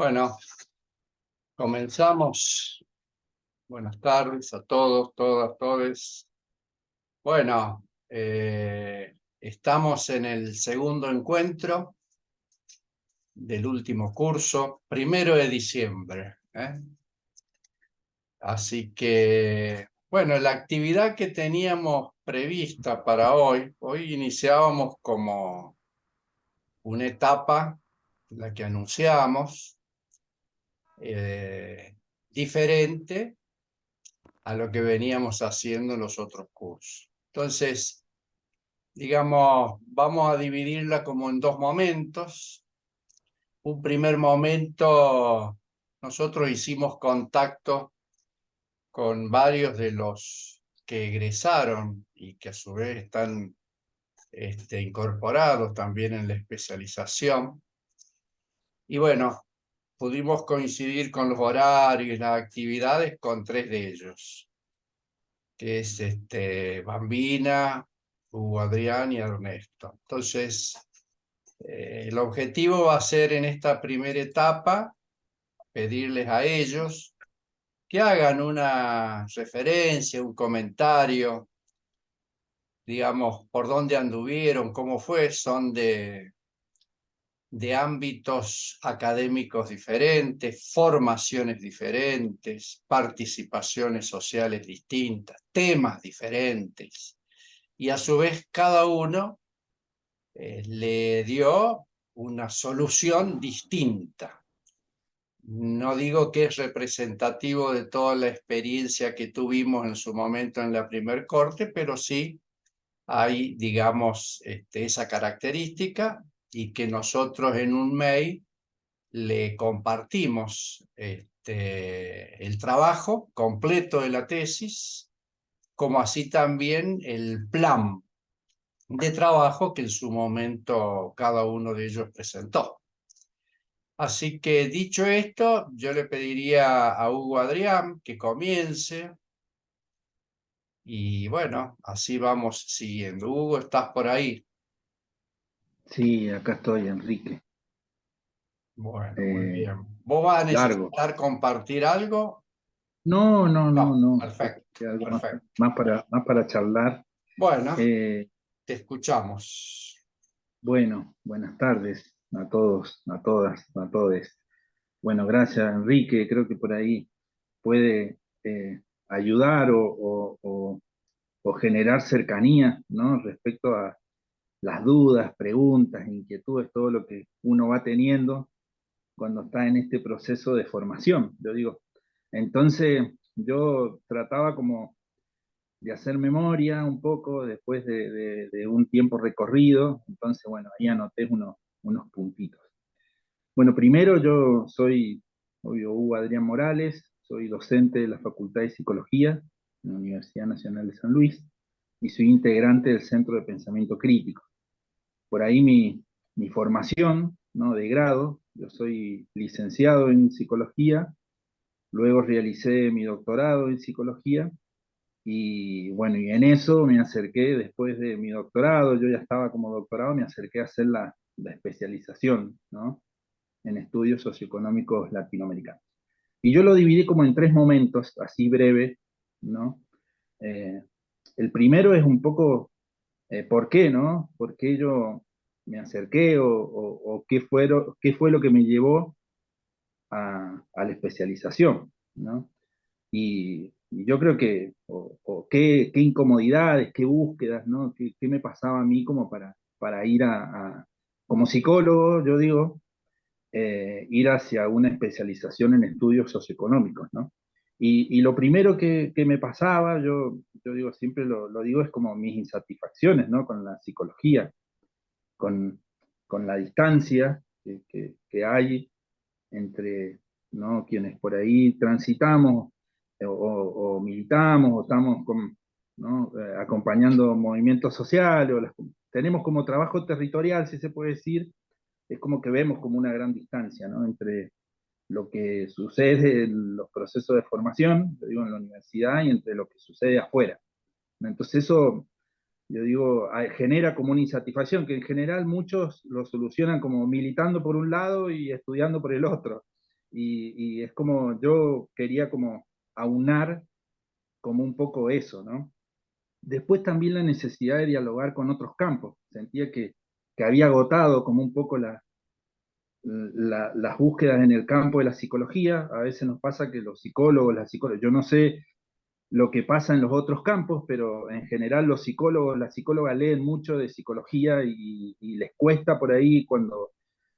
Bueno, comenzamos. Buenas tardes a todos, todas, todes. Bueno, estamos en el segundo encuentro del último curso, 1 de diciembre. Así que, bueno, la actividad que teníamos prevista para hoy iniciábamos como una etapa, la que anunciamos, diferente a lo que veníamos haciendo en los otros cursos. Entonces, digamos, vamos a dividirla como en dos momentos. Un primer momento, nosotros hicimos contacto con varios de los que egresaron y que a su vez están incorporados también en la especialización. Y bueno, pudimos coincidir con los horarios y las actividades con 3 de ellos, que es Bambina, Hugo Adrián y Ernesto. Entonces, el objetivo va a ser en esta primera etapa pedirles a ellos que hagan una referencia, un comentario, digamos, por dónde anduvieron, cómo fue. Son de ámbitos académicos diferentes, formaciones diferentes, participaciones sociales distintas, temas diferentes. Y a su vez cada uno le dio una solución distinta. No digo que es representativo de toda la experiencia que tuvimos en su momento en la primer corte, pero sí hay, digamos, esa característica, y que nosotros en un mail le compartimos el trabajo completo de la tesis, como así también el plan de trabajo que en su momento cada uno de ellos presentó. Así que dicho esto, yo le pediría a Hugo Adrián que comience y bueno, así vamos siguiendo. Hugo, ¿estás por ahí? Sí, acá estoy, Enrique. Bueno, muy bien. ¿Vos vas a Largo. necesitar compartir algo? No, no, no, No, no. Yo perfecto, quería algo más, perfecto. más para charlar. Bueno, Eh, te escuchamos. bueno, buenas tardes a todos, a todas, a todes. Bueno, gracias, Enrique. Creo que por ahí puede ayudar o generar cercanía, ¿no? Respecto a las dudas, preguntas, inquietudes, todo lo que uno va teniendo cuando está en este proceso de formación. Yo digo, entonces yo trataba como de hacer memoria un poco después de un tiempo recorrido, entonces bueno, ahí anoté unos puntitos. Bueno, primero yo soy, obvio, Hugo Adrián Morales, soy docente de la Facultad de Psicología en la Universidad Nacional de San Luis y soy integrante del Centro de Pensamiento Crítico. Por ahí mi formación, ¿no?, de grado, yo soy licenciado en psicología, luego realicé mi doctorado en psicología y bueno, y en eso me acerqué, después de mi doctorado, yo ya estaba como doctorado, me acerqué a hacer la especialización, ¿no?, en estudios socioeconómicos latinoamericanos. Y yo lo dividí como en 3 momentos, así breve, ¿no? Eh, el primero es un poco por qué, ¿no? ¿Por qué yo me acerqué o qué fue lo que me llevó a la especialización, ¿no? Y yo creo que, o qué incomodidades, qué búsquedas, ¿no? ¿Qué me pasaba a mí como para ir como psicólogo, yo digo, ir hacia una especialización en estudios socioeconómicos, ¿no? Y lo primero que me pasaba, yo digo, siempre lo digo, es como mis insatisfacciones, ¿no?, con la psicología, con, con la distancia que hay entre, ¿no?, quienes por ahí transitamos o militamos o estamos ¿no?, acompañando movimientos sociales, tenemos como trabajo territorial, si se puede decir. Es como que vemos como una gran distancia, ¿no?, entre lo que sucede en los procesos de formación, yo digo, en la universidad, y entre lo que sucede afuera. Entonces eso, yo digo, genera como una insatisfacción, que en general muchos lo solucionan como militando por un lado y estudiando por el otro. y es como, yo quería como aunar como un poco eso, ¿no? Después también la necesidad de dialogar con otros campos. Sentía que había agotado como un poco las búsquedas en el campo de la psicología. A veces nos pasa que los psicólogos, las psicólogas, yo no sé lo que pasa en los otros campos, pero en general los psicólogos, las psicólogas leen mucho de psicología y les cuesta por ahí cuando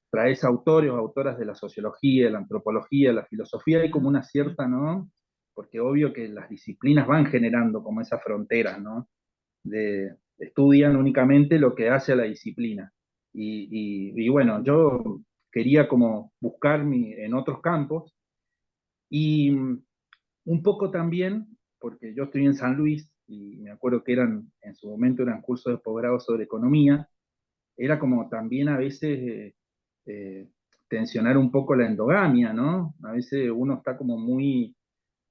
traes autores o autoras de la sociología, de la antropología, de la filosofía, hay como una cierta, ¿no? Porque obvio que las disciplinas van generando como esas fronteras, ¿no? Estudian únicamente lo que hace a la disciplina. Y bueno, yo quería como buscar en otros campos y un poco también, porque yo estoy en San Luis y me acuerdo que en su momento eran cursos de posgrado sobre economía, era como también a veces eh, tensionar un poco la endogamia, ¿no? A veces uno está como muy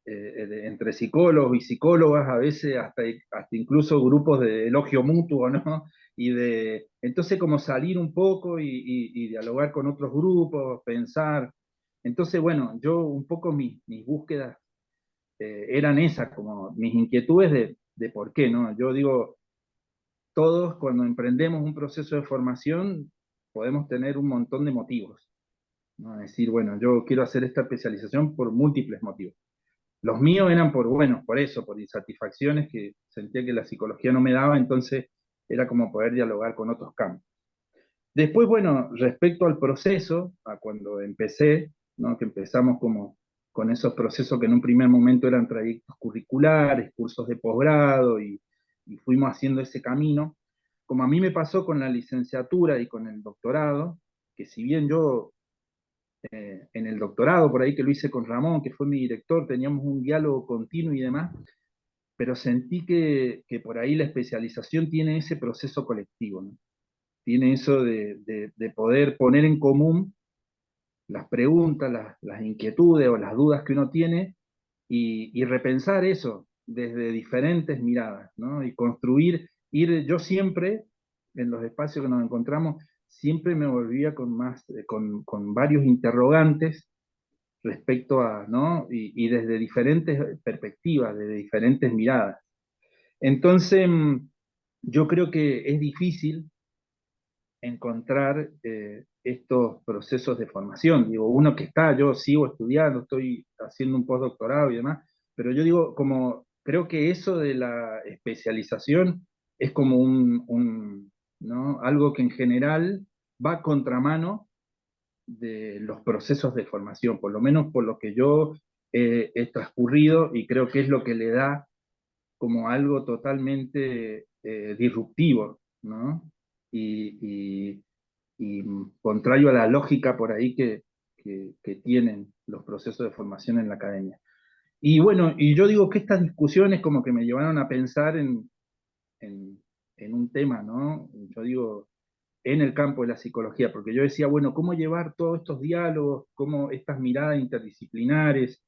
entre psicólogos y psicólogas, a veces hasta incluso grupos de elogio mutuo, ¿no? Entonces como salir un poco y dialogar con otros grupos, pensar. Entonces, bueno, yo un poco mis búsquedas eran esas, como mis inquietudes de por qué, ¿no? Yo digo, todos cuando emprendemos un proceso de formación podemos tener un montón de motivos, ¿no? Decir, bueno, yo quiero hacer esta especialización por múltiples motivos. Los míos eran por eso, por insatisfacciones que sentía que la psicología no me daba, entonces era como poder dialogar con otros campos. Después, bueno, respecto al proceso, a cuando empecé, ¿no? Que empezamos como con esos procesos que en un primer momento eran trayectos curriculares, cursos de posgrado, y fuimos haciendo ese camino. Como a mí me pasó con la licenciatura y con el doctorado, que si bien yo en el doctorado, por ahí que lo hice con Ramón, que fue mi director, teníamos un diálogo continuo y demás, pero sentí que por ahí la especialización tiene ese proceso colectivo, ¿no? Tiene eso de poder poner en común las preguntas, las inquietudes o las dudas que uno tiene y repensar eso desde diferentes miradas, ¿no? Y construir, yo siempre, en los espacios que nos encontramos, siempre me volvía con varios interrogantes respecto a, ¿no? Y desde diferentes perspectivas, desde diferentes miradas. Entonces, yo creo que es difícil encontrar estos procesos de formación. Digo, uno que está, yo sigo estudiando, estoy haciendo un postdoctorado y demás, pero yo digo, como creo que eso de la especialización es como ¿no? Algo que en general va a contramano de los procesos de formación, por lo menos por lo que yo he transcurrido y creo que es lo que le da como algo totalmente disruptivo, ¿no? Y, y contrario a la lógica por ahí que tienen los procesos de formación en la academia. Y bueno, y yo digo que estas discusiones como que me llevaron a pensar en, en un tema, ¿no? Yo digo, en el campo de la psicología, porque yo decía, bueno, ¿cómo llevar todos estos diálogos, cómo estas miradas interdisciplinares,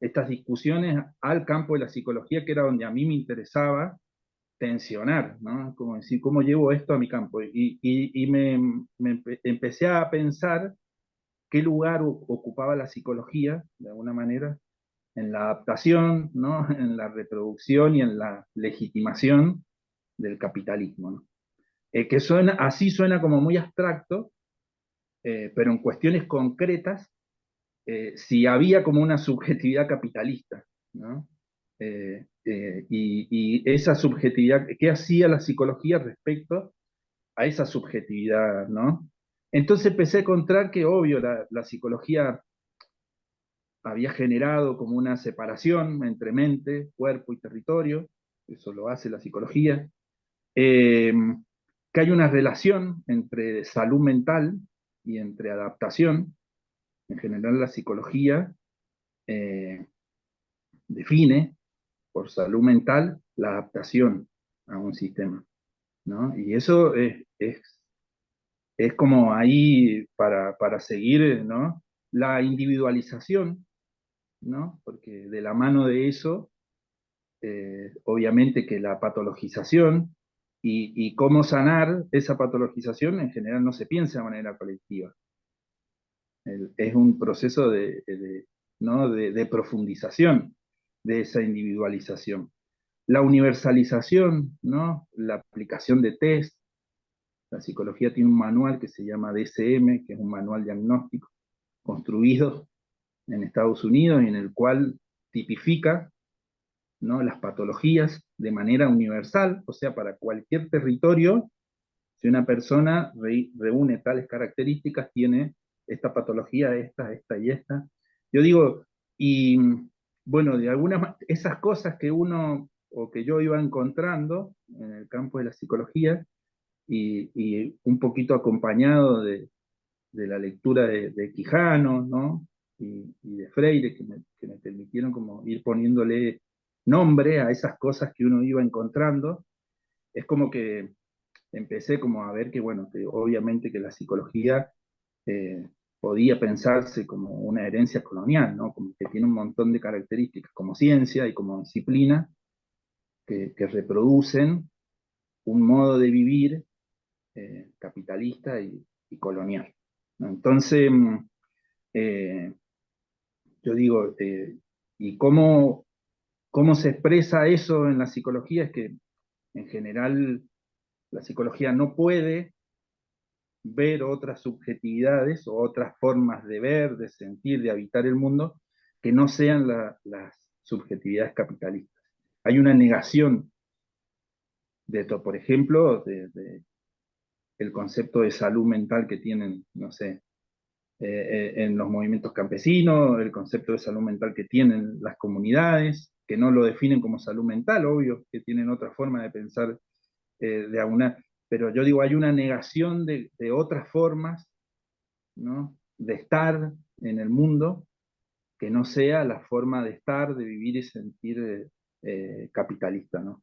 estas discusiones al campo de la psicología, que era donde a mí me interesaba tensionar, ¿no? Como decir, ¿cómo llevo esto a mi campo? Y empecé a pensar qué lugar ocupaba la psicología, de alguna manera, en la adaptación, ¿no? En la reproducción y en la legitimación del capitalismo, ¿no? Que así suena como muy abstracto, pero en cuestiones concretas, si había como una subjetividad capitalista, ¿no? Y esa subjetividad, ¿qué hacía la psicología respecto a esa subjetividad, ¿no? Entonces empecé a encontrar que, obvio, la psicología había generado como una separación entre mente, cuerpo y territorio, eso lo hace la psicología, eh, que hay una relación entre salud mental y entre adaptación. En general la psicología eh, define por salud mental la adaptación a un sistema, ¿no? Y eso es como ahí para seguir, ¿no? La individualización, ¿no? Porque de la mano de eso, obviamente que la patologización y cómo sanar esa patologización en general no se piensa de manera colectiva. Es un proceso ¿no? de profundización de esa individualización. La universalización, ¿no? La aplicación de test. La psicología tiene un manual que se llama DSM, que es un manual diagnóstico construido en Estados Unidos y en el cual tipifica, ¿no? las patologías de manera universal, o sea, para cualquier territorio, si una persona reúne tales características, tiene esta patología, esta y esta. Yo digo, y bueno, de algunas esas cosas que uno o que yo iba encontrando en el campo de la psicología y un poquito acompañado de la lectura de Quijano, ¿no? Y de Freire, que me permitieron como ir poniéndole nombre a esas cosas que uno iba encontrando, es como que empecé como a ver que, bueno, que obviamente que la psicología eh, podía pensarse como una herencia colonial, ¿no? Como que tiene un montón de características como ciencia y como disciplina que reproducen un modo de vivir capitalista y colonial, ¿no? Entonces, eh, yo digo, ¿y cómo se expresa eso en la psicología? Es que en general la psicología no puede ver otras subjetividades o otras formas de ver, de sentir, de habitar el mundo que no sean las subjetividades capitalistas. Hay una negación de esto, por ejemplo, el concepto de salud mental que tienen, no sé, en los movimientos campesinos, el concepto de salud mental que tienen las comunidades, que no lo definen como salud mental, obvio, que tienen otra forma de pensar de alguna, pero yo digo, hay una negación de otras formas, ¿no? De estar en el mundo que no sea la forma de estar, de vivir y sentir capitalista, ¿no?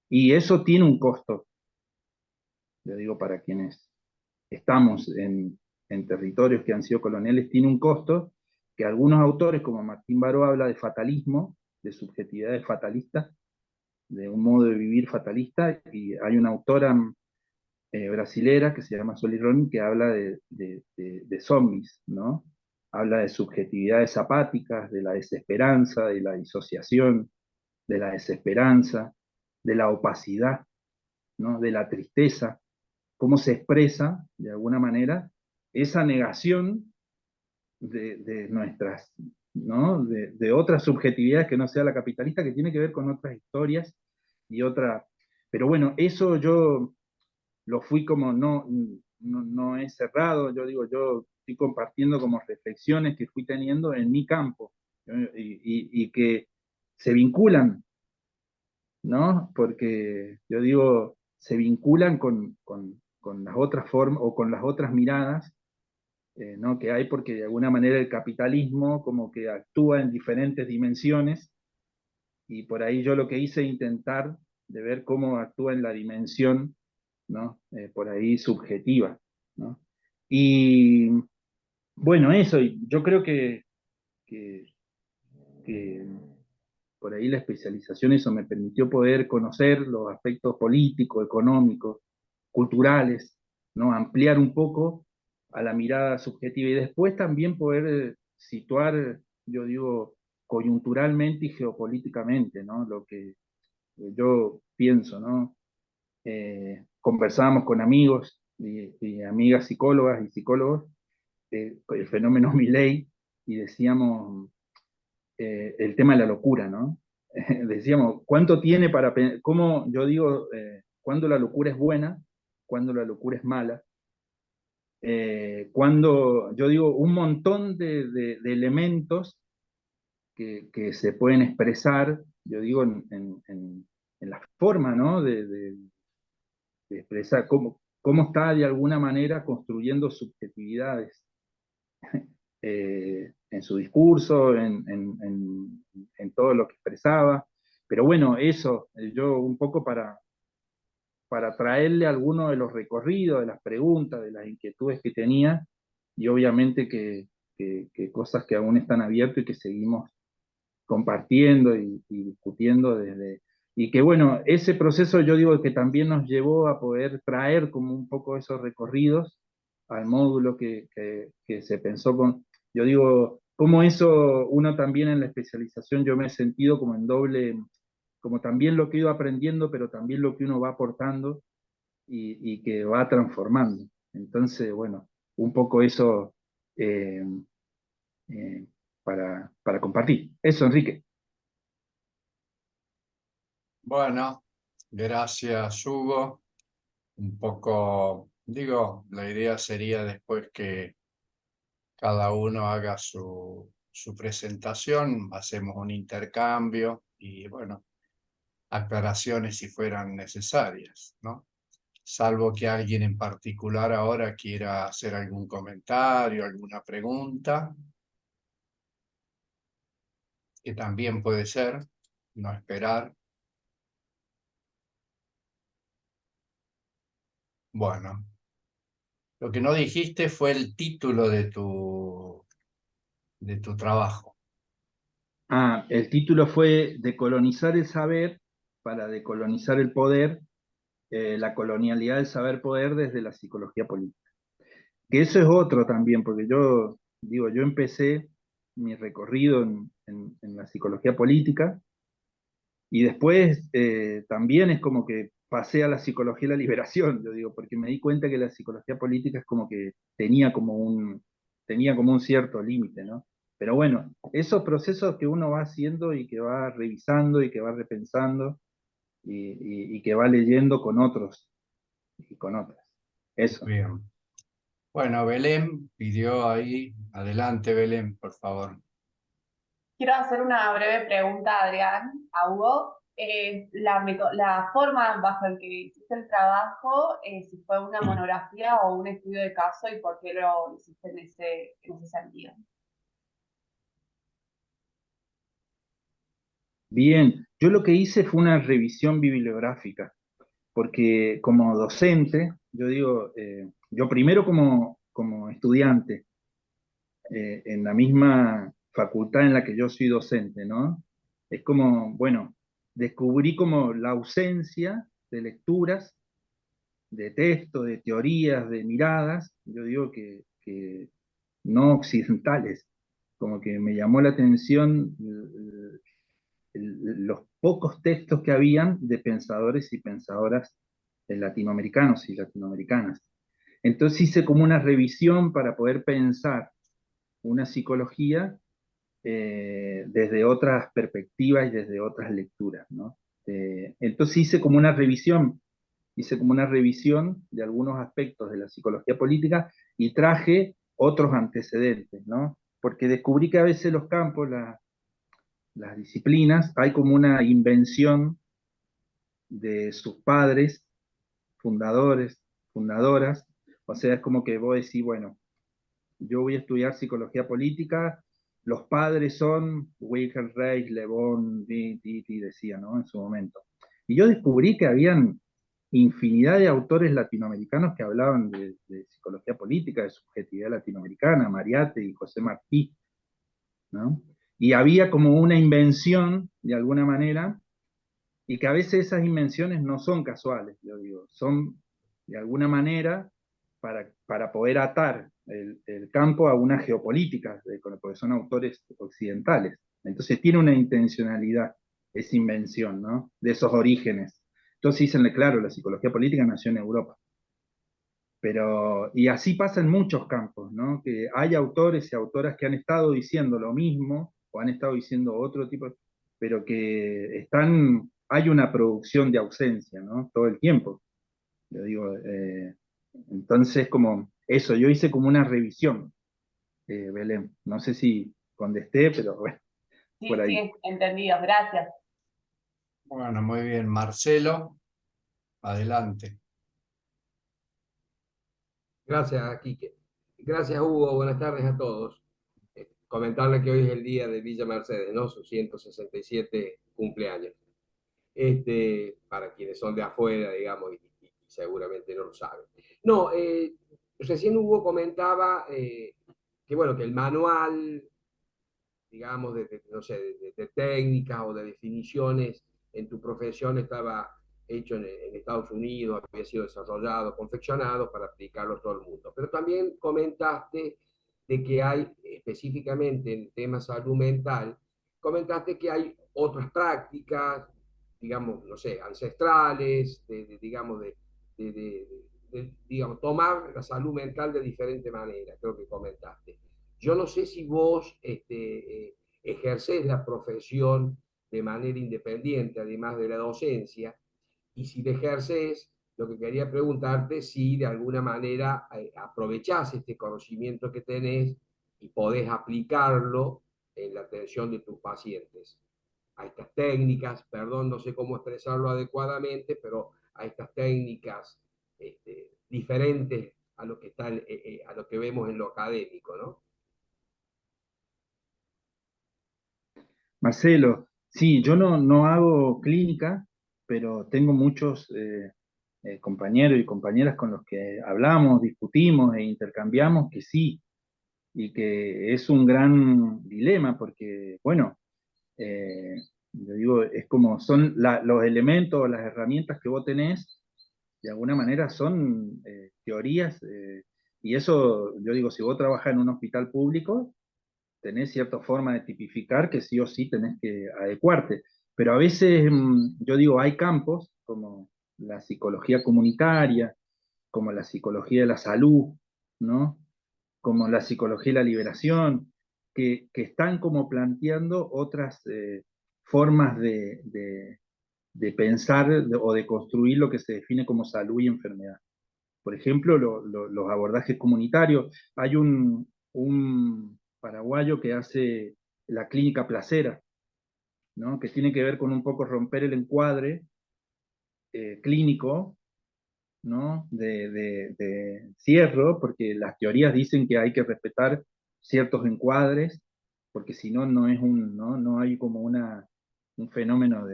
Y eso tiene un costo, yo digo, para quienes estamos en territorios que han sido coloniales, tiene un costo que algunos autores, como Martín Baró, habla de fatalismo, de subjetividades fatalistas, de un modo de vivir fatalista, y hay una autora brasilera que se llama Soli Ronin que habla de zombies, ¿no? Habla de subjetividades apáticas, de la desesperanza, de la disociación, de la desesperanza, de la opacidad, ¿no? De la tristeza, cómo se expresa, de alguna manera, esa negación de nuestras, ¿no? De otras subjetividades que no sea la capitalista, que tiene que ver con otras historias y otra. Pero bueno, eso yo lo fui como no he cerrado, yo digo, yo estoy compartiendo como reflexiones que fui teniendo en mi campo y que se vinculan, ¿no? Porque yo digo, se vinculan con las otras formas o con las otras miradas, ¿no? Que hay, porque de alguna manera el capitalismo como que actúa en diferentes dimensiones y por ahí yo lo que hice es intentar de ver cómo actúa en la dimensión, ¿no? Por ahí subjetiva, ¿no? Y bueno, eso, y yo creo que, que por ahí la especialización eso me permitió poder conocer los aspectos políticos, económicos, culturales, ¿no? Ampliar un poco a la mirada subjetiva y después también poder situar, yo digo, coyunturalmente y geopolíticamente, ¿no? Lo que yo pienso, ¿no? Conversábamos con amigos y amigas psicólogas y psicólogos el fenómeno Milei y decíamos el tema de la locura, ¿no? Decíamos, ¿cuánto tiene para, cómo yo digo, cuándo la locura es buena, cuándo la locura es mala? Cuando yo digo un montón de elementos que se pueden expresar, yo digo, en la forma, ¿no? De expresar cómo está de alguna manera construyendo subjetividades en su discurso, en todo lo que expresaba. Pero bueno, eso, yo un poco para traerle alguno de los recorridos, de las preguntas, de las inquietudes que tenía, y obviamente que cosas que aún están abiertas y que seguimos compartiendo y discutiendo desde. Y que bueno, ese proceso yo digo que también nos llevó a poder traer como un poco esos recorridos al módulo que se pensó con, yo digo, como eso uno también en la especialización yo me he sentido como en doble, como también lo que he ido aprendiendo, pero también lo que uno va aportando y que va transformando. Entonces, bueno, un poco eso eh, para compartir. Eso, Enrique. Bueno, gracias, Hugo. Un poco, digo, la idea sería después que cada uno haga su presentación, hacemos un intercambio y, bueno, aclaraciones si fueran necesarias, ¿no? Salvo que alguien en particular ahora quiera hacer algún comentario, alguna pregunta, que también puede ser, no esperar. Bueno, lo que no dijiste fue el título de tu trabajo. Ah, el título fue Decolonizar el saber para decolonizar el poder, la colonialidad del saber-poder desde la psicología política. Que eso es otro también, porque yo digo, yo empecé mi recorrido en la psicología política y después también es como que pasé a la psicología de la liberación, yo digo, porque me di cuenta que la psicología política es como que tenía como un cierto límite, ¿no? Pero bueno, esos procesos que uno va haciendo y que va revisando y que va repensando y que va leyendo con otros y con otras. Eso. Bien. Bueno, Belén pidió ahí. Adelante, Belén, por favor. Quiero hacer una breve pregunta, Adrián, a Hugo. La forma bajo la que hiciste el trabajo, si fue una monografía o un estudio de caso y por qué lo hiciste en ese sentido. Bien, yo lo que hice fue una revisión bibliográfica, porque como docente, yo digo, yo primero como estudiante, en la misma facultad en la que yo soy docente, ¿no? Es como, bueno, descubrí como la ausencia de lecturas, de textos, de teorías, de miradas, yo digo que no occidentales, como que me llamó la atención los pocos textos que habían de pensadores y pensadoras latinoamericanos y latinoamericanas. Entonces hice como una revisión para poder pensar una psicología desde otras perspectivas y desde otras lecturas, ¿no? Entonces hice como una revisión de algunos aspectos de la psicología política y traje otros antecedentes, ¿no? Porque descubrí que a veces los campos, las disciplinas, hay como una invención de sus padres, fundadores, fundadoras, o sea, es como que vos decís, bueno, yo voy a estudiar psicología política, los padres son Wilhelm Reich, Le Bon, Titi, decía, ¿no? En su momento. Y yo descubrí que habían infinidad de autores latinoamericanos que hablaban de psicología política, de subjetividad latinoamericana, Mariate y José Martí, ¿no? Y había como una invención, de alguna manera, y que a veces esas invenciones no son casuales, yo digo, son de alguna manera para poder atar el campo a una geopolítica, porque son autores occidentales. Entonces tiene una intencionalidad esa invención, ¿no? De esos orígenes. Entonces dicen, claro, la psicología política nació en Europa. Pero, y así pasa en muchos campos, ¿no? Que hay autores y autoras que han estado diciendo lo mismo o han estado diciendo otro tipo, pero que hay una producción de ausencia, ¿no? Todo el tiempo. Yo digo, entonces como eso, yo hice como una revisión, Belén. No sé si contesté, pero bueno, por Sí, ahí. sí, entendido, gracias. Bueno, muy bien. Marcelo, adelante. Gracias, Quique. Gracias, Hugo. Buenas tardes a todos. Comentarle que hoy es el día de Villa Mercedes, ¿no? Sus 167 cumpleaños. Para quienes son de afuera, digamos, y seguramente no lo saben. No, recién Hugo comentaba que, bueno, que el manual, digamos, no sé, de técnicas o de definiciones en tu profesión estaba hecho en Estados Unidos, había sido desarrollado, confeccionado para aplicarlo a todo el mundo. Pero también comentaste de que hay, específicamente en el tema salud mental, comentaste que hay otras prácticas, digamos, no sé, ancestrales, digamos, digamos, tomar la salud mental de diferente manera, creo que comentaste. Yo no sé si vos ejercés la profesión de manera independiente, además de la docencia, y si la ejerces, lo que quería preguntarte si de alguna manera aprovechás este conocimiento que tenés y podés aplicarlo en la atención de tus pacientes. A estas técnicas, perdón, no sé cómo expresarlo adecuadamente, pero a estas técnicas diferentes a lo que está, a lo que vemos en lo académico, ¿no? Marcelo, sí, yo no hago clínica, pero tengo muchos compañeros y compañeras con los que hablamos, discutimos e intercambiamos que sí, y que es un gran dilema porque, bueno, yo digo, es como son los elementos, las herramientas que vos tenés, de alguna manera son teorías, y eso, yo digo, si vos trabajás en un hospital público, tenés cierta forma de tipificar que sí o sí tenés que adecuarte. Pero a veces, yo digo, hay campos como la psicología comunitaria, como la psicología de la salud, ¿no? Como la psicología de la liberación, que están como planteando otras formas de pensar o de construir lo que se define como salud y enfermedad. Por ejemplo, los abordajes comunitarios. Hay un paraguayo que hace la clínica placera, ¿no? Que tiene que ver con un poco romper el encuadre clínico, ¿no? De cierro, porque las teorías dicen que hay que respetar ciertos encuadres, porque si no, no hay como un fenómeno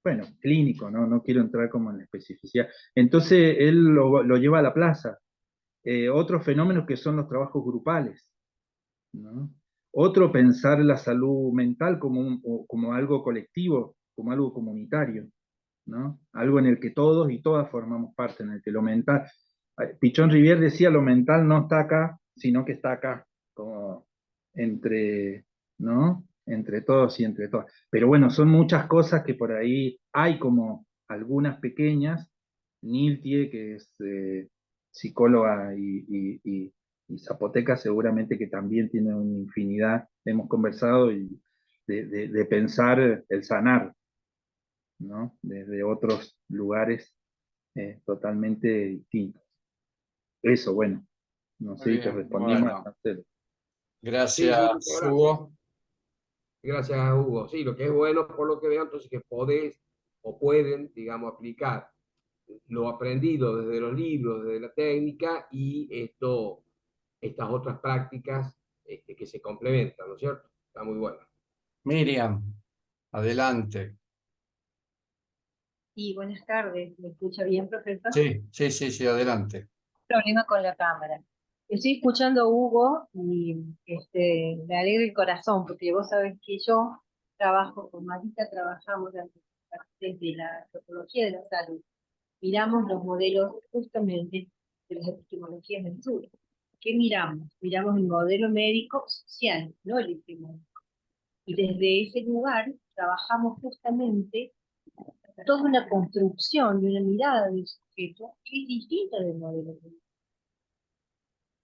bueno, clínico, ¿no? No quiero entrar como en la especificidad. Entonces él lo lleva a la plaza. Otros fenómenos que son los trabajos grupales, ¿no? Otro, pensar la salud mental como algo colectivo, como algo comunitario, ¿no? Algo en el que todos y todas formamos parte, en el que lo mental... Pichón Rivière decía, lo mental no está acá, sino que está acá, como entre, ¿no? Entre todos y entre todas. Pero bueno, son muchas cosas que por ahí hay como algunas pequeñas. Niltie, que es psicóloga y zapoteca, seguramente que también tiene una infinidad, hemos conversado, de pensar el sanar, ¿no? Desde otros lugares totalmente distintos. Eso, bueno, no Muy sé si te bien, respondí más, bueno, Marcelo. Sí, sí, gracias, muchas gracias. Hugo. Gracias, Hugo. Sí, lo que es bueno, por lo que veo, entonces que podés o pueden, digamos, aplicar lo aprendido desde los libros, desde la técnica y estas otras prácticas que se complementan, ¿no es cierto? Está muy bueno. Miriam, adelante. Y buenas tardes, ¿me escucha bien, profesor? Sí, sí, sí, sí, adelante. Problema con la cámara. Estoy escuchando a Hugo y me alegra el corazón, porque vos sabés que yo trabajo con Marita, trabajamos desde la antropología de la salud. Miramos los modelos justamente de las epistemologías del sur. ¿Qué miramos? Miramos el modelo médico-social, no el epistemológico. Y desde ese lugar trabajamos justamente toda una construcción y una mirada del sujeto que es distinta del modelo médico.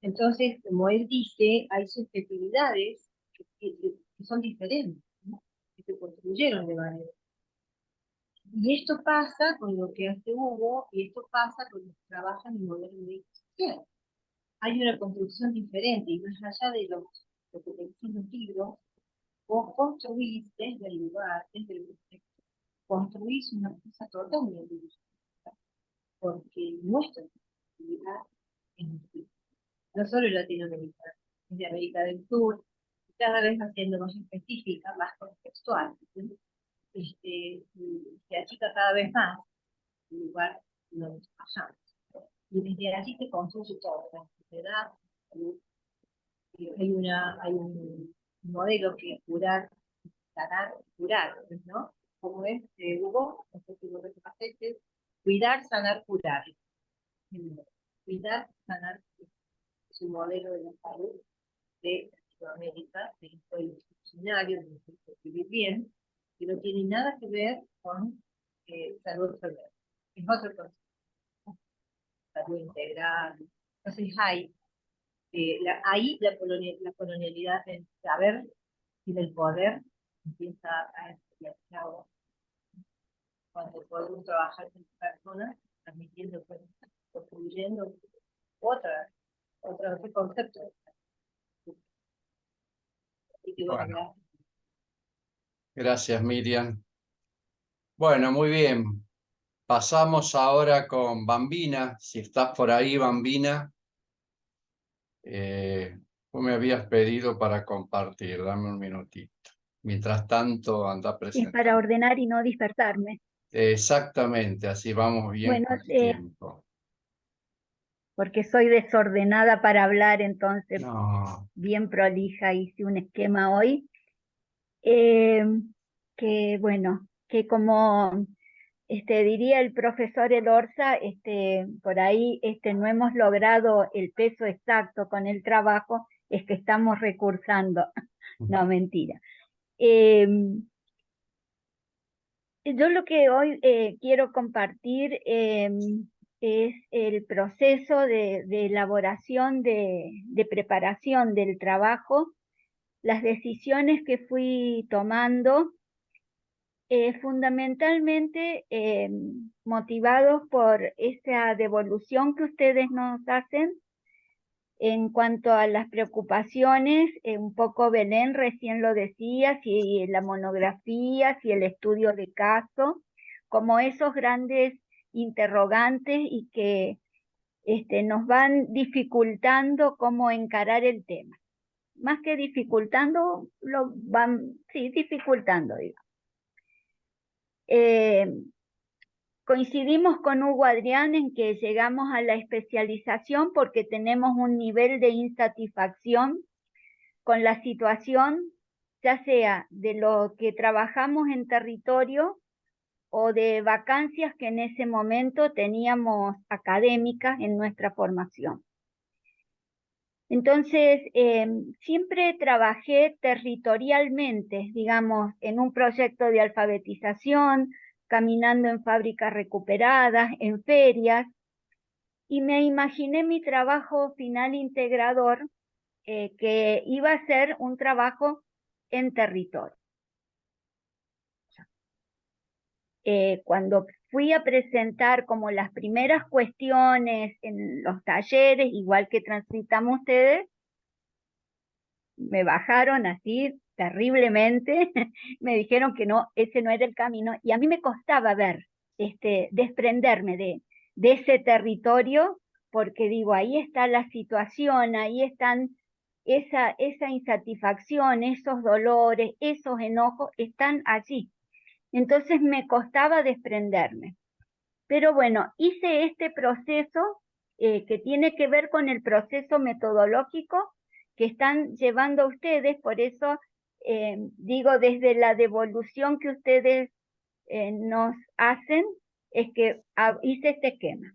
Entonces, como él dice, hay subjetividades que son diferentes, ¿no? Que se construyeron de manera. Y esto pasa con lo que hace Hugo, y esto pasa con los que trabajan en el modelo médico social. Hay una construcción diferente, y más allá de lo que te dicen los libros, vos construís desde el lugar, desde el contexto, construís una cosa totalmente distinta, porque nuestra actividad es distinta. No solo latinoamericana, es de América del Sur, cada vez haciendo más específica, más contextual, ¿sí? Y se achica cada vez más el lugar donde trabajamos. Y desde allí se construye todo, la sociedad, hay un modelo que es curar, sanar, curar, ¿no? Como es Hugo, no sé si vos lo pasaste, cuidar, sanar, curar. Cuidar, sanar, curar. Es un modelo de la salud de Latinoamérica, de esto funcionario, de vivir bien, que no tiene nada que ver con salud cerebral. Es otro concepto, salud integral. Entonces ahí la colonialidad del saber y del poder empieza a estudiar cuando podemos trabajar con personas, transmitiendo, construyendo otro concepto. Así que bueno, Bueno, gracias, Miriam. Bueno, muy bien. Pasamos ahora con Bambina. Si estás por ahí, Bambina. Tú me habías pedido para compartir. Dame un minutito. Mientras tanto, anda Es para presentando. ordenar y no dispersarme. Exactamente, así vamos bien Bueno, con el tiempo. porque soy desordenada para hablar, entonces No, bien prolija, hice un esquema hoy. Que bueno, que como diría el profesor Elorza, por ahí no hemos logrado el peso exacto con el trabajo, es que estamos recursando. No, mentira. Yo lo que hoy quiero compartir es el proceso de elaboración, de preparación del trabajo, las decisiones que fui tomando, fundamentalmente motivados por esa devolución que ustedes nos hacen en cuanto a las preocupaciones. Un poco Belén recién lo decía, si la monografía, si el estudio de caso, como esos grandes interrogantes y que nos van dificultando cómo encarar el tema. Más que dificultando, lo van, sí, dificultando, digamos. Coincidimos con Hugo Adrián en que llegamos a la especialización porque tenemos un nivel de insatisfacción con la situación, ya sea de lo que trabajamos en territorio o de vacancias que en ese momento teníamos académicas en nuestra formación. Entonces, siempre trabajé territorialmente, digamos, en un proyecto de alfabetización, caminando en fábricas recuperadas, en ferias, y me imaginé mi trabajo final integrador, que iba a ser un trabajo en territorio. Cuando fui a presentar como las primeras cuestiones en los talleres, igual que transitamos ustedes, me bajaron así terriblemente, me dijeron que no, ese no era el camino, y a mí me costaba ver, desprenderme de ese territorio, porque digo, ahí está la situación, ahí están esa insatisfacción, esos dolores, esos enojos, están allí. Entonces me costaba desprenderme. Pero bueno, hice este proceso que tiene que ver con el proceso metodológico que están llevando ustedes, por eso digo, desde la devolución que ustedes nos hacen, es que hice este esquema.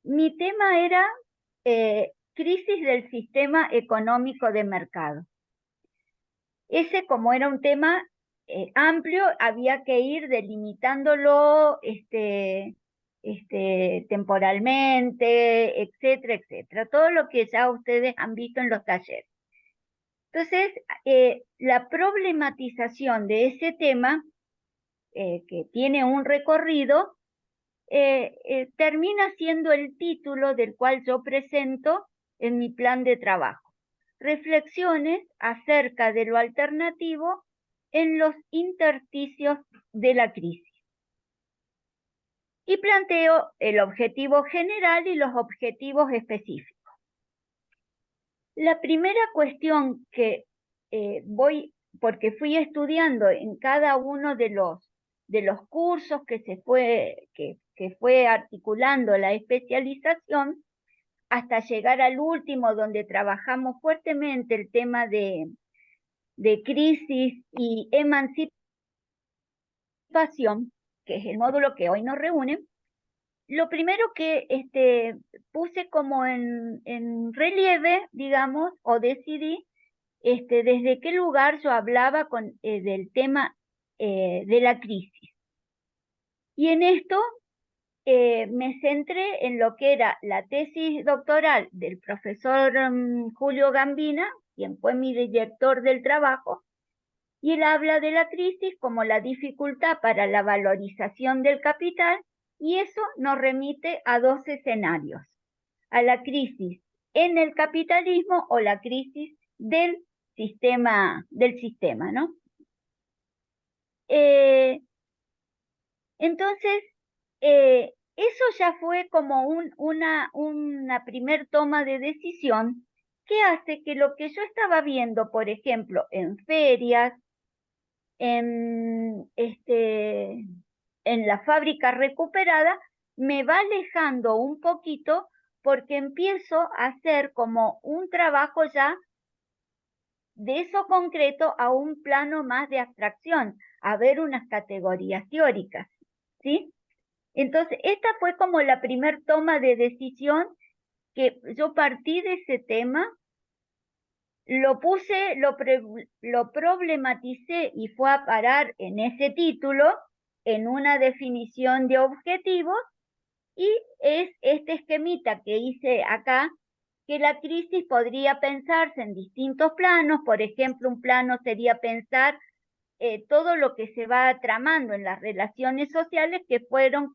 Mi tema era crisis del sistema económico de mercado. Ese, como era un tema amplio, había que ir delimitándolo temporalmente, etcétera, etcétera. Todo lo que ya ustedes han visto en los talleres. Entonces, la problematización de ese tema, que tiene un recorrido, termina siendo el título del cual yo presento en mi plan de trabajo. Reflexiones acerca de lo alternativo en los intersticios de la crisis. Y planteo el objetivo general y los objetivos específicos. La primera cuestión que porque fui estudiando en cada uno de los cursos que fue articulando la especialización, hasta llegar al último, donde trabajamos fuertemente el tema de crisis y emancipación, que es el módulo que hoy nos reúne. lo primero que puse como en relieve, digamos, o decidí, desde qué lugar yo hablaba del tema de la crisis. Y en esto me centré en lo que era la tesis doctoral del profesor Julio Gambina, quien fue mi director del trabajo, y él habla de la crisis como la dificultad para la valorización del capital, y eso nos remite a dos escenarios: a la crisis en el capitalismo o la crisis del sistema, ¿no? Entonces, eso ya fue como una primer toma de decisión que hace que lo que yo estaba viendo, por ejemplo, en ferias, en la fábrica recuperada, me va alejando un poquito porque empiezo a hacer como un trabajo ya de eso concreto a un plano más de abstracción, a ver unas categorías teóricas, ¿sí? Entonces, esta fue como la primer toma de decisión, que yo partí de ese tema, lo puse, lo problematicé y fue a parar en ese título, en una definición de objetivos, y es este esquemita que hice acá, que la crisis podría pensarse en distintos planos. Por ejemplo, un plano sería pensar todo lo que se va tramando en las relaciones sociales que fueron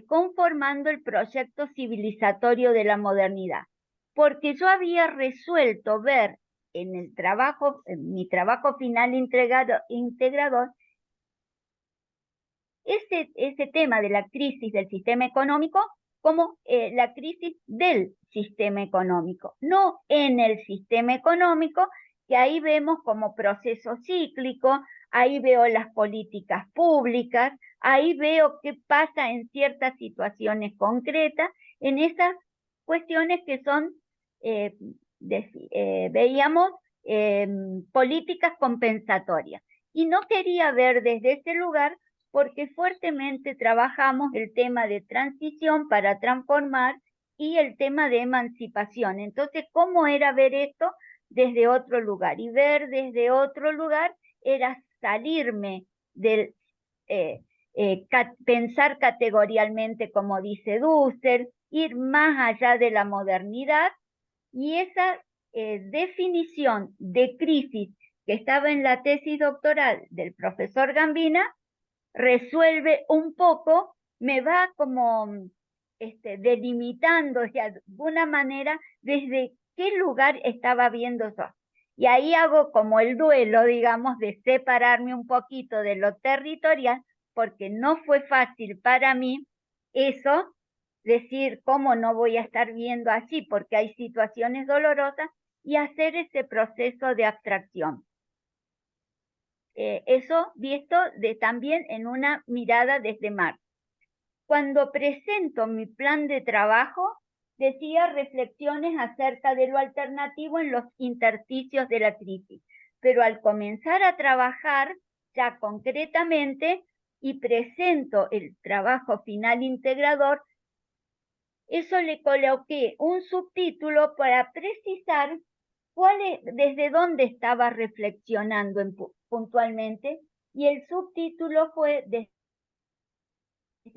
conformando el proyecto civilizatorio de la modernidad. Porque yo había resuelto ver en mi trabajo final integrador, ese tema de la crisis del sistema económico como la crisis del sistema económico, no en el sistema económico, que ahí vemos como proceso cíclico, ahí veo las políticas públicas, ahí veo qué pasa en ciertas situaciones concretas, en esas cuestiones que son, veíamos, políticas compensatorias. Y no quería ver desde ese lugar porque fuertemente trabajamos el tema de transición para transformar y el tema de emancipación. Entonces, ¿cómo era ver esto desde otro lugar? Y ver desde otro lugar era salirme del pensar categorialmente, como dice Dussel, ir más allá de la modernidad, y esa definición de crisis que estaba en la tesis doctoral del profesor Gambina resuelve un poco, me va como delimitando de alguna manera desde qué lugar estaba viendo yo. Y ahí hago como el duelo, digamos, de separarme un poquito de lo territorial, porque no fue fácil para mí eso, decir cómo no voy a estar viendo así, porque hay situaciones dolorosas, y hacer ese proceso de abstracción. Eso visto también en una mirada desde Marx. Cuando presento mi plan de trabajo, decía reflexiones acerca de lo alternativo en los intersticios de la crisis, pero al comenzar a trabajar ya concretamente y presento el trabajo final integrador, eso le coloqué un subtítulo para precisar desde dónde estaba reflexionando puntualmente, y el subtítulo fue desde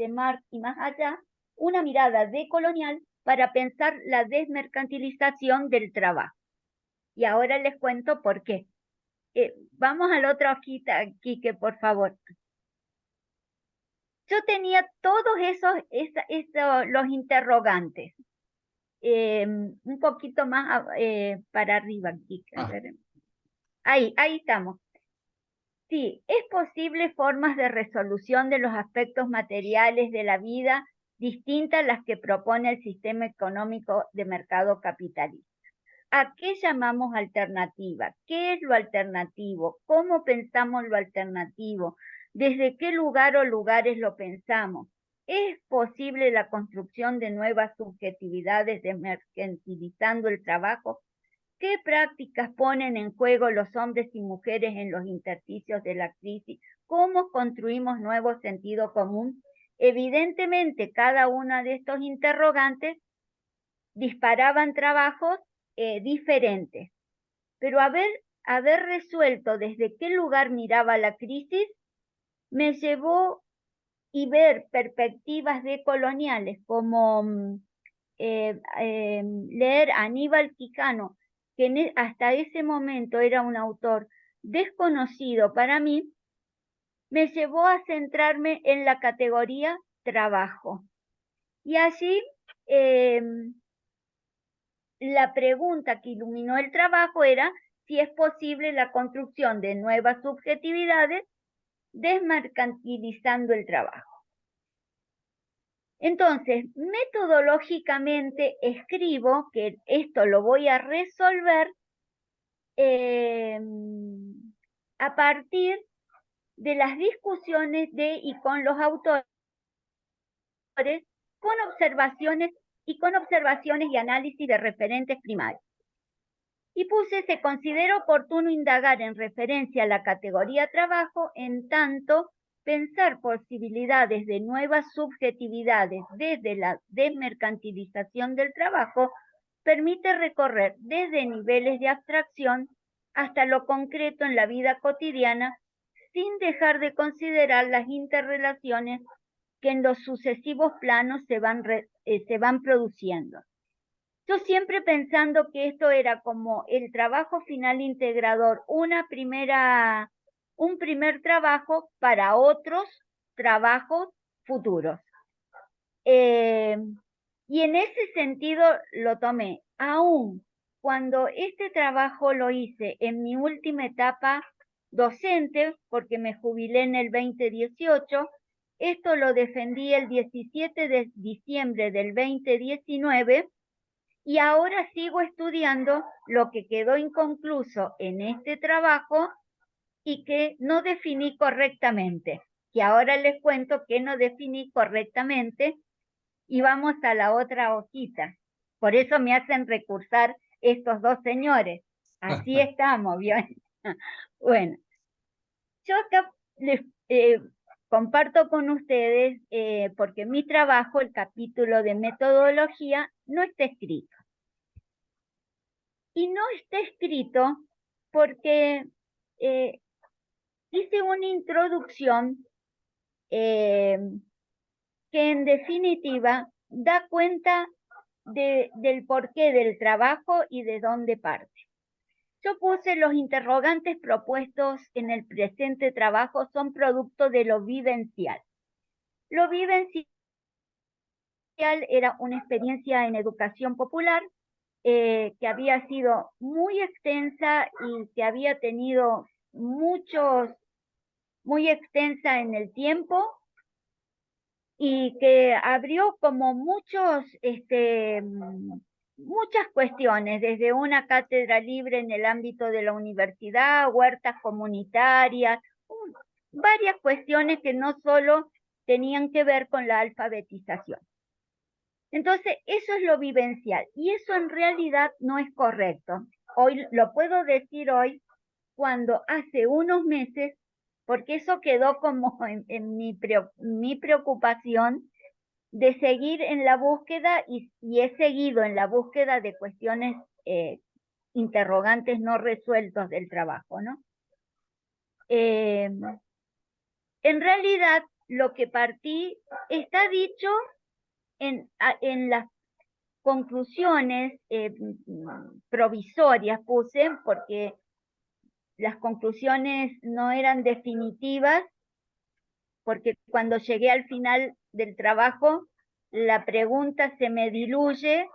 Marx y más allá, una mirada decolonial para pensar la desmercantilización del trabajo. Y ahora les cuento por qué. Vamos al otro hojita, Quique, por favor. Yo tenía todos los interrogantes. Un poquito más para arriba, Quique. Ahí estamos. Sí, es posible formas de resolución de los aspectos materiales de la vida distintas a las que propone el sistema económico de mercado capitalista. ¿A qué llamamos alternativa? ¿Qué es lo alternativo? ¿Cómo pensamos lo alternativo? ¿Desde qué lugar o lugares lo pensamos? ¿Es posible la construcción de nuevas subjetividades desmercantilizando el trabajo? ¿Qué prácticas ponen en juego los hombres y mujeres en los intersticios de la crisis? ¿Cómo construimos nuevo sentido común Evidentemente, cada uno de estos interrogantes disparaban trabajos diferentes, pero haber resuelto desde qué lugar miraba la crisis me llevó y ver perspectivas decoloniales como leer a Aníbal Quijano, que hasta ese momento era un autor desconocido para mí, me llevó a centrarme en la categoría trabajo. Y allí la pregunta que iluminó el trabajo era si es posible la construcción de nuevas subjetividades desmercantilizando el trabajo. Entonces, metodológicamente escribo que esto lo voy a resolver a partir de las discusiones de y con los autores, con observaciones y análisis de referentes primarios. Y puse, se considera oportuno indagar en referencia a la categoría trabajo, en tanto pensar posibilidades de nuevas subjetividades desde la desmercantilización del trabajo permite recorrer desde niveles de abstracción hasta lo concreto en la vida cotidiana, sin dejar de considerar las interrelaciones que en los sucesivos planos se van produciendo. Yo siempre pensando que esto era como el trabajo final integrador, un primer trabajo para otros trabajos futuros. Y en ese sentido lo tomé, aún cuando este trabajo lo hice en mi última etapa docente, porque me jubilé en el 2018, esto lo defendí el 17 de diciembre del 2019, y ahora sigo estudiando lo que quedó inconcluso en este trabajo y que no definí correctamente. Y ahora les cuento que no definí correctamente y vamos a la otra hojita. Por eso me hacen recursar estos dos señores. Así estamos, ¿bien? Bueno, yo acá les comparto con ustedes, porque mi trabajo, el capítulo de metodología, no está escrito. Y no está escrito porque hice una introducción que en definitiva da cuenta del porqué del trabajo y de dónde parte. Yo puse los interrogantes propuestos en el presente trabajo son producto de lo vivencial. Lo vivencial era una experiencia en educación popular que había sido muy extensa y que había tenido muy extensa en el tiempo y que abrió como muchas cuestiones, desde una cátedra libre en el ámbito de la universidad, huertas comunitarias, varias cuestiones que no solo tenían que ver con la alfabetización. Entonces, eso es lo vivencial y eso en realidad no es correcto. Hoy lo puedo decir hoy cuando hace unos meses, porque eso quedó como en mi preocupación de seguir en la búsqueda y he seguido en la búsqueda de cuestiones interrogantes no resueltos del trabajo, ¿no? En realidad, lo que partí está dicho en las conclusiones provisorias puse, porque las conclusiones no eran definitivas, porque cuando llegué al final del trabajo, la pregunta se me diluye,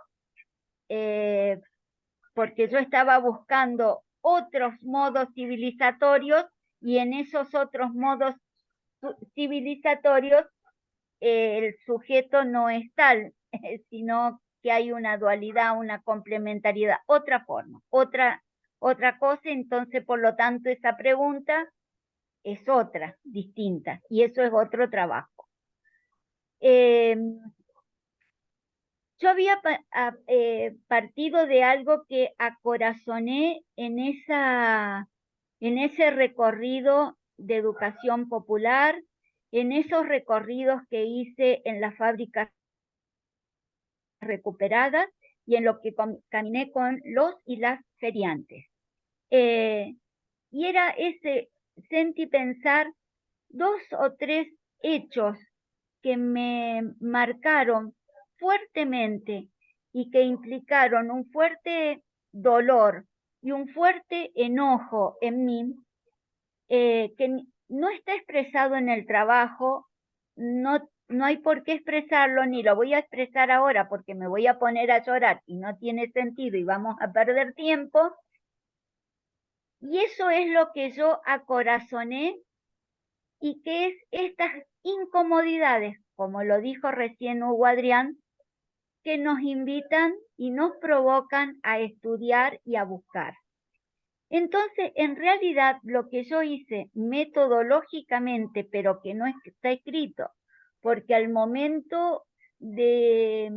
porque yo estaba buscando otros modos civilizatorios y en esos otros modos civilizatorios el sujeto no es tal, sino que hay una dualidad, una complementariedad, otra forma, otra cosa, entonces por lo tanto esa pregunta es otra, distinta, y eso es otro trabajo. Yo había partido de algo que acorazoné en ese recorrido de educación popular, en esos recorridos que hice en las fábricas recuperadas y en lo que caminé con los y las feriantes. Y era ese sentí pensar 2 o 3 hechos que me marcaron fuertemente y que implicaron un fuerte dolor y un fuerte enojo en mí, que no está expresado en el trabajo, no hay por qué expresarlo, ni lo voy a expresar ahora porque me voy a poner a llorar y no tiene sentido y vamos a perder tiempo. Y eso es lo que yo acorazoné, y que es estas incomodidades, como lo dijo recién Hugo Adrián, que nos invitan y nos provocan a estudiar y a buscar. Entonces, en realidad, lo que yo hice metodológicamente, pero que no está escrito, porque al momento de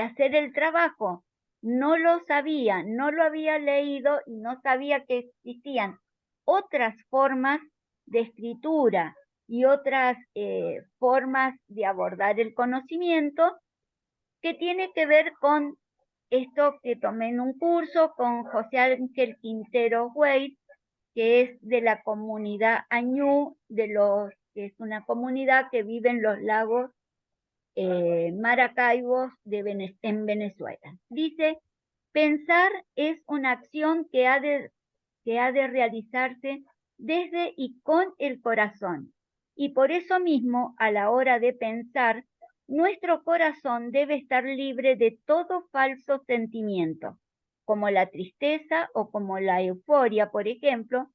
hacer el trabajo no lo sabía, no lo había leído y no sabía que existían otras formas de escritura y otras formas de abordar el conocimiento, que tiene que ver con esto que tomé en un curso con José Ángel Quintero Wade, que es de la comunidad Añú, que es una comunidad que vive en los lagos Maracaibos en Venezuela. Dice: pensar es una acción que ha de realizarse desde y con el corazón. Y por eso mismo, a la hora de pensar, nuestro corazón debe estar libre de todo falso sentimiento, como la tristeza o como la euforia, por ejemplo,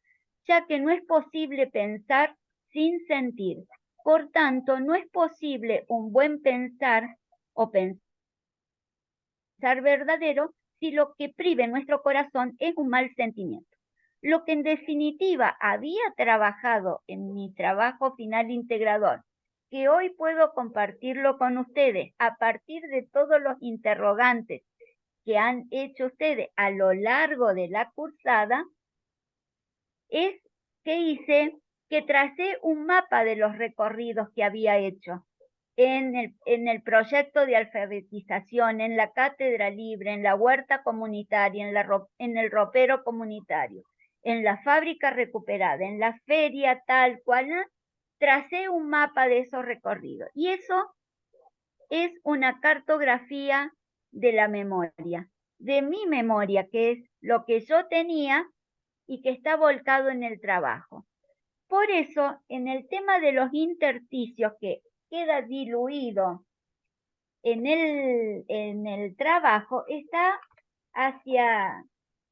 ya que no es posible pensar sin sentir. Por tanto, no es posible un buen pensar o pensar verdadero si lo que prive nuestro corazón es un mal sentimiento. Lo que en definitiva había trabajado en mi trabajo final integrador, que hoy puedo compartirlo con ustedes a partir de todos los interrogantes que han hecho ustedes a lo largo de la cursada, es que tracé un mapa de los recorridos que había hecho en el proyecto de alfabetización, en la cátedra libre, en la huerta comunitaria, en el ropero comunitario, en la fábrica recuperada, en la feria tal cual. Tracé un mapa de esos recorridos. Y eso es una cartografía de la memoria, de mi memoria, que es lo que yo tenía y que está volcado en el trabajo. Por eso, en el tema de los intersticios, que queda diluido en el trabajo, está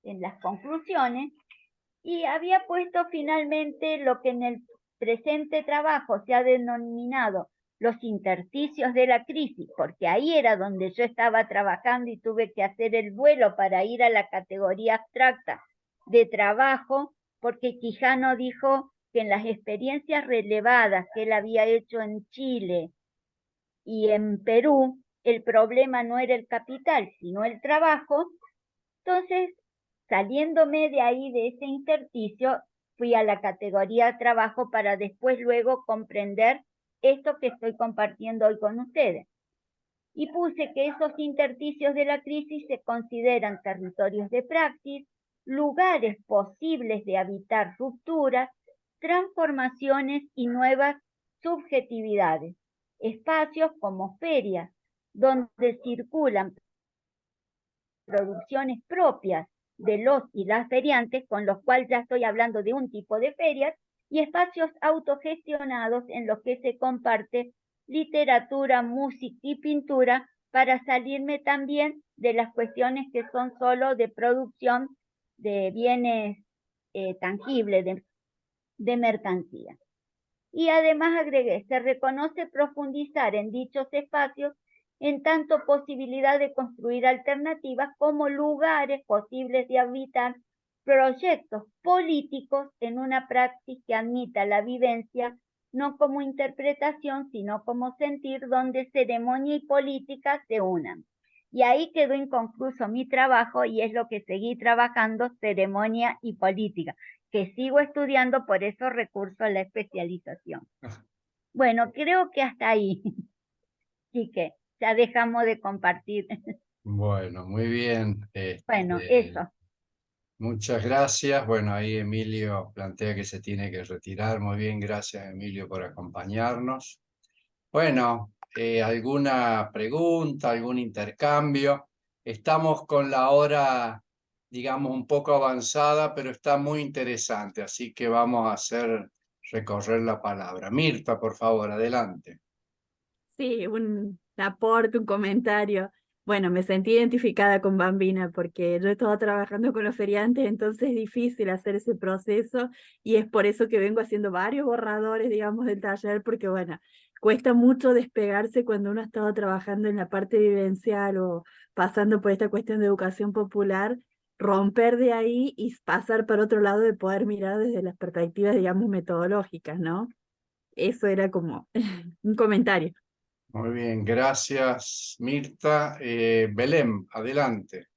en las conclusiones, y había puesto finalmente lo que en el presente trabajo se ha denominado los intersticios de la crisis, porque ahí era donde yo estaba trabajando y tuve que hacer el vuelo para ir a la categoría abstracta de trabajo, porque Quijano dijo que en las experiencias relevadas que él había hecho en Chile y en Perú, el problema no era el capital, sino el trabajo. Entonces, saliéndome de ahí, de ese intersticio, fui a la categoría trabajo para después luego comprender esto que estoy compartiendo hoy con ustedes. Y puse que esos intersticios de la crisis se consideran territorios de praxis, lugares posibles de habitar rupturas, transformaciones y nuevas subjetividades, espacios como ferias, donde circulan producciones propias de los y las feriantes, con los cuales ya estoy hablando de un tipo de ferias, y espacios autogestionados en los que se comparte literatura, música y pintura, para salirme también de las cuestiones que son solo de producción de bienes tangibles, de mercancía. Y además agregué: se reconoce profundizar en dichos espacios en tanto posibilidad de construir alternativas como lugares posibles de habitar proyectos políticos en una praxis que admita la vivencia no como interpretación, sino como sentir, donde ceremonia y política se unan. Y ahí quedó inconcluso mi trabajo, y es lo que seguí trabajando: ceremonia y política, que sigo estudiando, por eso recurso a la especialización. Bueno, creo que hasta ahí, Quique, ya dejamos de compartir. Bueno, muy bien. Bueno, eso. Muchas gracias. Bueno, ahí Emilio plantea que se tiene que retirar. Muy bien, gracias Emilio por acompañarnos. Bueno, ¿alguna pregunta, algún intercambio? Estamos con la hora, digamos, un poco avanzada, pero está muy interesante, así que vamos a hacer recorrer la palabra. Mirta, por favor, adelante. Sí, un aporte, un comentario. Bueno, me sentí identificada con Bambina porque yo he estado trabajando con los feriantes, entonces es difícil hacer ese proceso y es por eso que vengo haciendo varios borradores, digamos, del taller, porque bueno, cuesta mucho despegarse cuando uno ha estado trabajando en la parte vivencial o pasando por esta cuestión de educación popular, romper de ahí y pasar para otro lado de poder mirar desde las perspectivas, digamos, metodológicas, ¿no? Eso era como un comentario. Muy bien, gracias Mirta. Belén, adelante.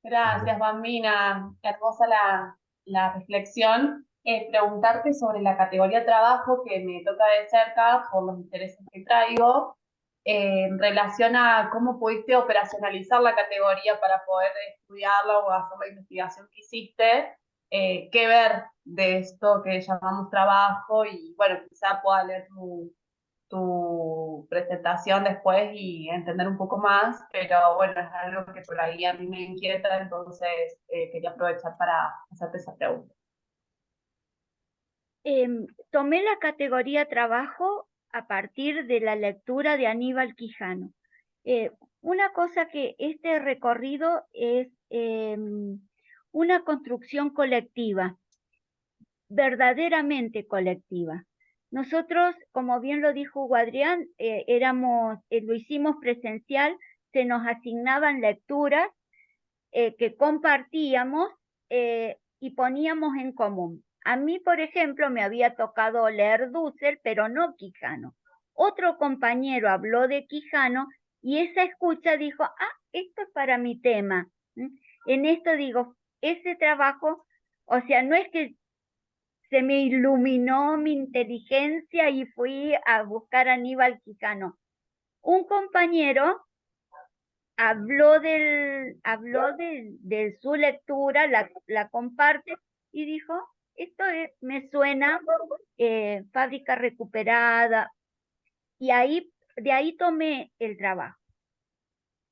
Gracias, Bambina. Hermosa la reflexión. Preguntarte sobre la categoría trabajo que me toca de cerca por los intereses que traigo, en relación a cómo pudiste operacionalizar la categoría para poder estudiarla o hacer la investigación que hiciste, qué ver de esto que llamamos trabajo y bueno, quizá pueda leer tu presentación después y entender un poco más, pero bueno, es algo que por ahí a mí me inquieta, entonces quería aprovechar para hacerte esa pregunta. Tomé la categoría trabajo a partir de la lectura de Aníbal Quijano. Una cosa que este recorrido es una construcción colectiva, verdaderamente colectiva. Nosotros, como bien lo dijo Hugo Adrián, lo hicimos presencial, se nos asignaban lecturas que compartíamos y poníamos en común. A mí, por ejemplo, me había tocado leer Dussel, pero no Quijano. Otro compañero habló de Quijano y esa escucha dijo, esto es para mi tema. En esto digo, ese trabajo, o sea, no es que se me iluminó mi inteligencia y fui a buscar a Aníbal Quijano. Un compañero habló de su lectura, la comparte y dijo, me suena fábrica recuperada, y de ahí tomé el trabajo.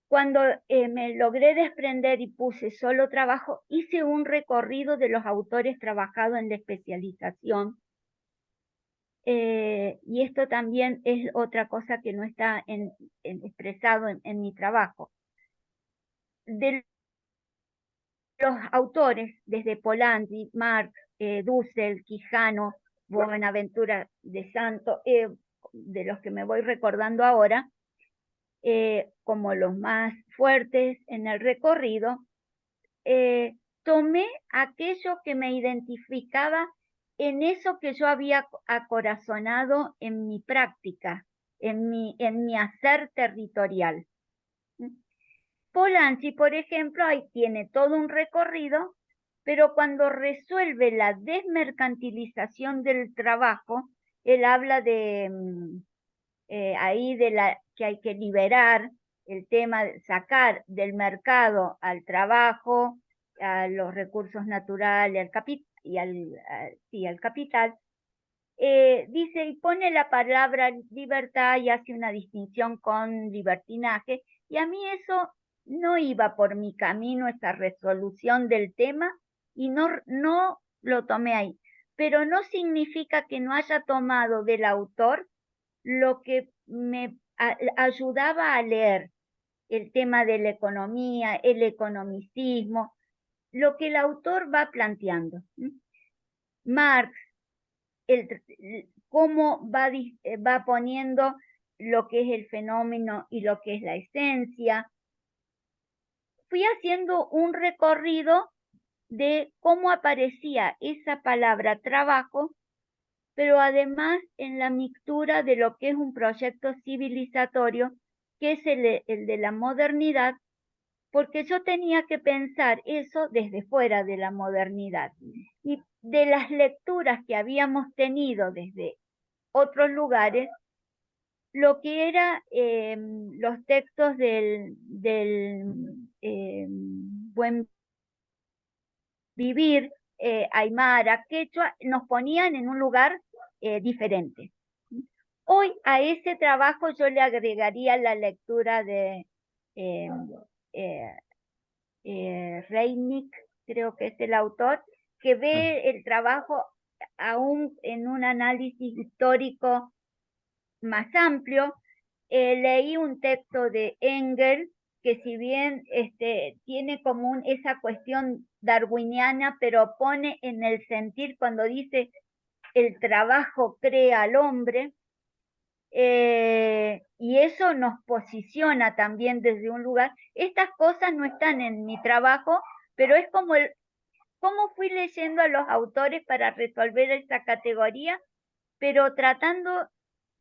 Cuando me logré desprender y puse solo trabajo, hice un recorrido de los autores trabajados en la especialización. Y esto también es otra cosa que no está expresado en mi trabajo. De los autores, desde Polanyi, Marx, Dussel, Quijano, Buenaventura de Santo, de los que me voy recordando ahora, como los más fuertes en el recorrido, tomé aquello que me identificaba en eso que yo había acorazonado en mi práctica, en mi hacer territorial. Polanyi, por ejemplo, ahí tiene todo un recorrido, pero cuando resuelve la desmercantilización del trabajo, él habla de ahí que hay que liberar el tema de sacar del mercado al trabajo, a los recursos naturales, al capital. Dice y pone la palabra libertad y hace una distinción con libertinaje, y a mí eso no iba por mi camino, esa resolución del tema, y no lo tomé ahí. Pero no significa que no haya tomado del autor lo que me ayudaba a leer el tema de la economía, el economicismo, lo que el autor va planteando. Marx, cómo va poniendo lo que es el fenómeno y lo que es la esencia. Fui haciendo un recorrido de cómo aparecía esa palabra trabajo, pero además en la mixtura de lo que es un proyecto civilizatorio, que es el de la modernidad, porque yo tenía que pensar eso desde fuera de la modernidad. Y de las lecturas que habíamos tenido desde otros lugares lo que era los textos del Buen Vivir, Aymara, Quechua, nos ponían en un lugar diferente. Hoy a ese trabajo yo le agregaría la lectura de Reinik, creo que es el autor, que ve el trabajo aún en un análisis histórico más amplio. Leí un texto de Engels que si bien tiene como esa cuestión darwiniana, pero pone en el sentir cuando dice el trabajo crea al hombre, y eso nos posiciona también desde un lugar. Estas cosas no están en mi trabajo, pero es como cómo fui leyendo a los autores para resolver esta categoría, pero tratando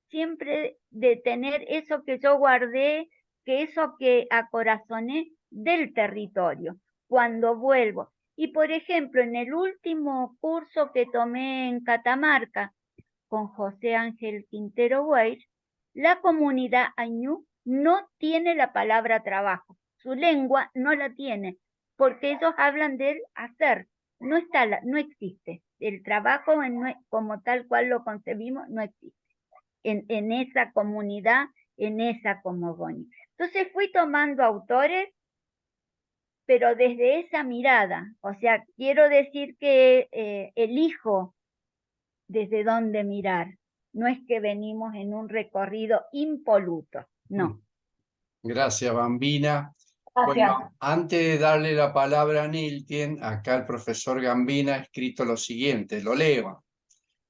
siempre de tener eso que yo guardé, que eso que acorazoné del territorio, cuando vuelvo. Y por ejemplo, en el último curso que tomé en Catamarca con José Ángel Quintero Weir, la comunidad añú no tiene la palabra trabajo, su lengua no la tiene, porque ellos hablan del hacer, no existe. El trabajo como tal cual lo concebimos no existe en esa comunidad, en esa cosmogonía. Entonces fui tomando autores, pero desde esa mirada. O sea, quiero decir que elijo desde dónde mirar. No es que venimos en un recorrido impoluto, no. Gracias, Bambina. Gracias. Bueno, antes de darle la palabra a Niltien, acá el profesor Gambina ha escrito lo siguiente, lo leo.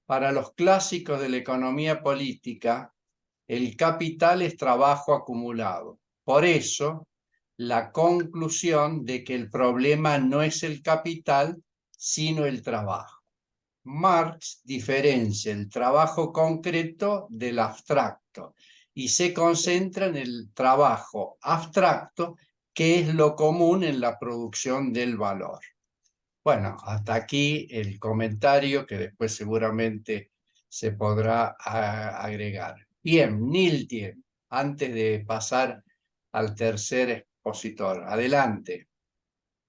Para los clásicos de la economía política, el capital es trabajo acumulado. Por eso, la conclusión de que el problema no es el capital, sino el trabajo. Marx diferencia el trabajo concreto del abstracto y se concentra en el trabajo abstracto, que es lo común en la producción del valor. Bueno, hasta aquí el comentario que después seguramente se podrá agregar. Bien, Niltien, antes de pasar al tercer expositor, adelante.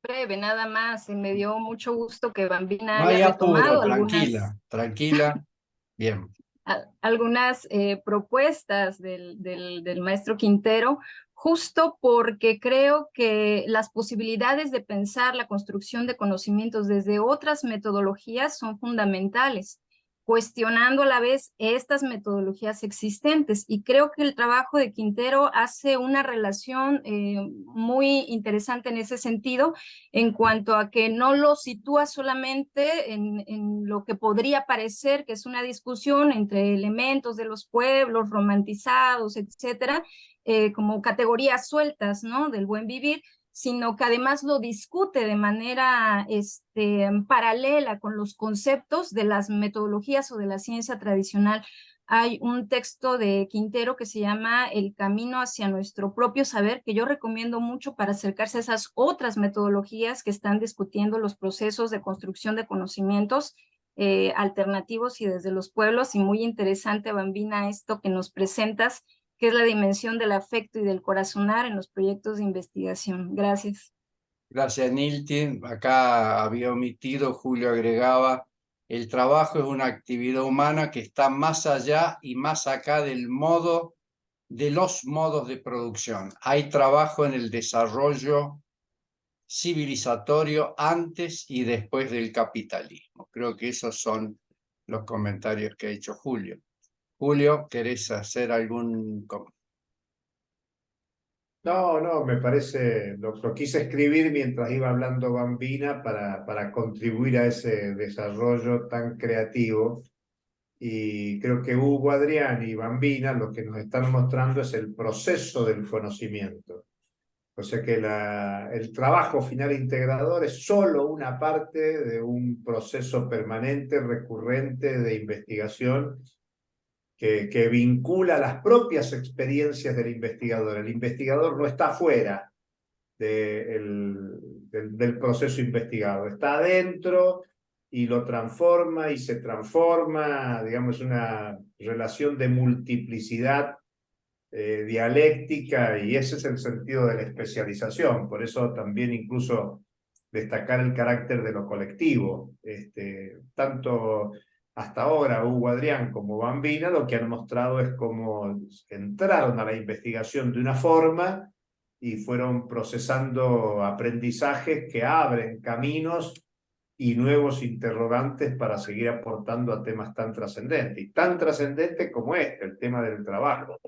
Breve, nada más, y me dio mucho gusto que Bambina No hay haya apuro, retomado tranquila. Bien. algunas propuestas del maestro Quintero, justo porque creo que las posibilidades de pensar la construcción de conocimientos desde otras metodologías son fundamentales, cuestionando a la vez estas metodologías existentes. Y creo que el trabajo de Quintero hace una relación muy interesante en ese sentido, en cuanto a que no lo sitúa solamente en lo que podría parecer que es una discusión entre elementos de los pueblos romantizados, etcétera, como categorías sueltas, ¿no?, del buen vivir, sino que además lo discute de manera paralela con los conceptos de las metodologías o de la ciencia tradicional. Hay un texto de Quintero que se llama El camino hacia nuestro propio saber, que yo recomiendo mucho para acercarse a esas otras metodologías que están discutiendo los procesos de construcción de conocimientos alternativos y desde los pueblos. Y muy interesante, Bambina, esto que nos presentas, que es la dimensión del afecto y del corazonar en los proyectos de investigación. Gracias. Gracias, Niltien. Acá había omitido, Julio agregaba, el trabajo es una actividad humana que está más allá y más acá de los modos de producción. Hay trabajo en el desarrollo civilizatorio antes y después del capitalismo. Creo que esos son los comentarios que ha hecho Julio. Julio, ¿querés hacer algún comentario? No, me parece, lo quise escribir mientras iba hablando Bambina para contribuir a ese desarrollo tan creativo. Y creo que Hugo, Adrián y Bambina lo que nos están mostrando es el proceso del conocimiento. O sea que el trabajo final integrador es solo una parte de un proceso permanente, recurrente de investigación que vincula las propias experiencias del investigador. El investigador no está fuera del proceso investigado, está adentro y lo transforma y se transforma, digamos, una relación de multiplicidad dialéctica, y ese es el sentido de la especialización. Por eso también incluso destacar el carácter de lo colectivo. Tanto hasta ahora Hugo Adrián como Bambina lo que han mostrado es cómo entraron a la investigación de una forma y fueron procesando aprendizajes que abren caminos y nuevos interrogantes para seguir aportando a temas tan trascendentes, y tan trascendentes como el tema del trabajo.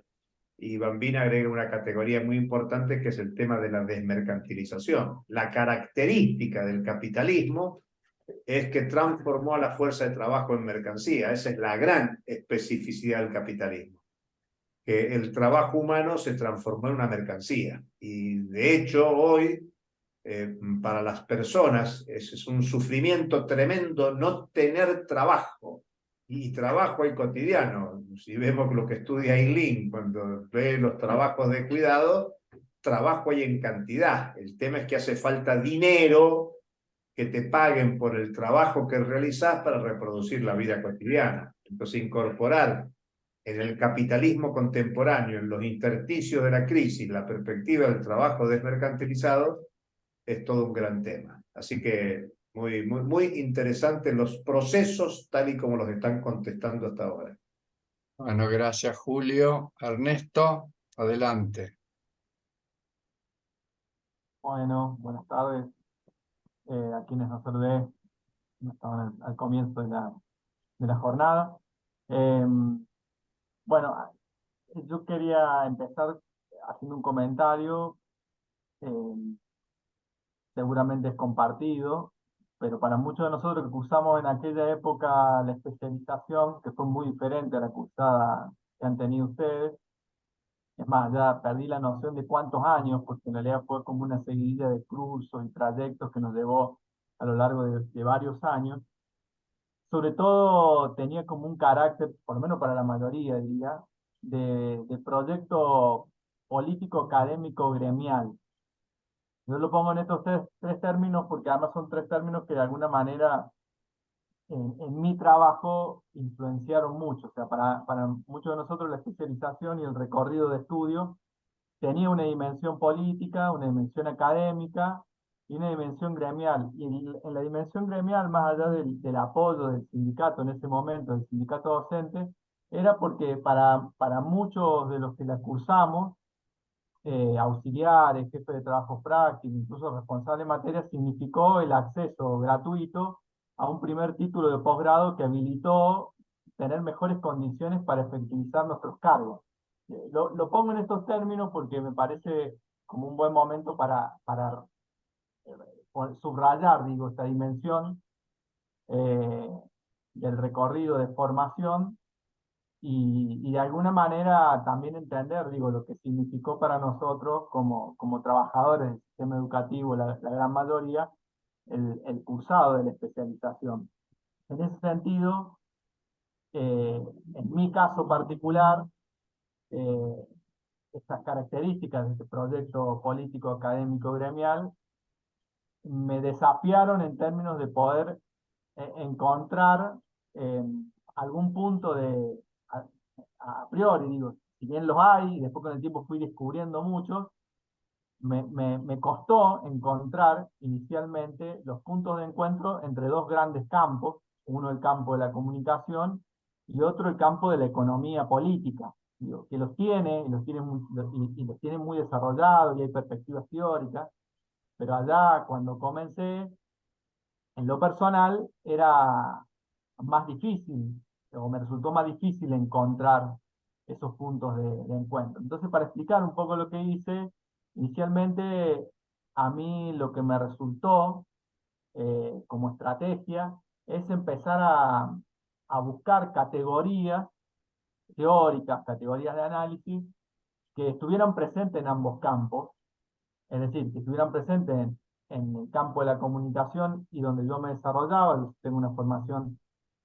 Y Bambina agrega una categoría muy importante que es el tema de la desmercantilización. La característica del capitalismo es que transformó a la fuerza de trabajo en mercancía. Esa es la gran especificidad del capitalismo, que el trabajo humano se transformó en una mercancía. Y de hecho hoy, para las personas, es un sufrimiento tremendo no tener trabajo. Y trabajo hay cotidiano. Si vemos lo que estudia Aileen cuando ve los trabajos de cuidado, trabajo hay en cantidad. El tema es que hace falta dinero que te paguen por el trabajo que realizás para reproducir la vida cotidiana. Entonces, incorporar en el capitalismo contemporáneo, en los intersticios de la crisis, la perspectiva del trabajo desmercantilizado, es todo un gran tema. Así que muy interesantes los procesos tal y como los están contestando hasta ahora. Bueno, gracias Julio. Ernesto, adelante. Bueno, buenas tardes a quienes nos saludé, estaban al comienzo de la jornada. Bueno, yo quería empezar haciendo un comentario, seguramente es compartido, pero para muchos de nosotros que cursamos en aquella época la especialización, que fue muy diferente a la cursada que han tenido ustedes. Es más, ya perdí la noción de cuántos años, porque en realidad fue como una seguidilla de cursos y trayectos que nos llevó a lo largo de varios años. Sobre todo tenía como un carácter, por lo menos para la mayoría diría, de proyecto político, académico, gremial. Yo lo pongo en estos tres términos porque además son tres términos que de alguna manera en mi trabajo influenciaron mucho. O sea, para muchos de nosotros la especialización y el recorrido de estudio tenía una dimensión política, una dimensión académica y una dimensión gremial. Y en la dimensión gremial, más allá del apoyo del sindicato en ese momento, del sindicato docente, era porque para muchos de los que la cursamos, auxiliares, jefes de trabajo práctico, incluso responsables de materia, significó el acceso gratuito a un primer título de posgrado que habilitó tener mejores condiciones para efectivizar nuestros cargos. Lo pongo en estos términos porque me parece como un buen momento para subrayar, digo, esta dimensión del recorrido de formación y de alguna manera también entender, digo, lo que significó para nosotros como trabajadores del sistema educativo, la gran mayoría, el cursado de la especialización. En ese sentido, en mi caso particular, estas características de este proyecto político, académico, gremial, me desafiaron en términos de poder encontrar algún punto a priori, digo, si bien los hay, y después con el tiempo fui descubriendo muchos, me costó encontrar inicialmente los puntos de encuentro entre dos grandes campos, uno el campo de la comunicación y otro el campo de la economía política, digo, que los tiene, y los tiene muy desarrollados y hay perspectivas teóricas, pero allá cuando comencé, en lo personal, era más difícil, o me resultó más difícil encontrar esos puntos de encuentro. Entonces, para explicar un poco lo que hice, inicialmente a mí lo que me resultó como estrategia es empezar a buscar categorías teóricas, categorías de análisis que estuvieran presentes en ambos campos, es decir, que estuvieran presentes en el campo de la comunicación y donde yo me desarrollaba. Tengo una formación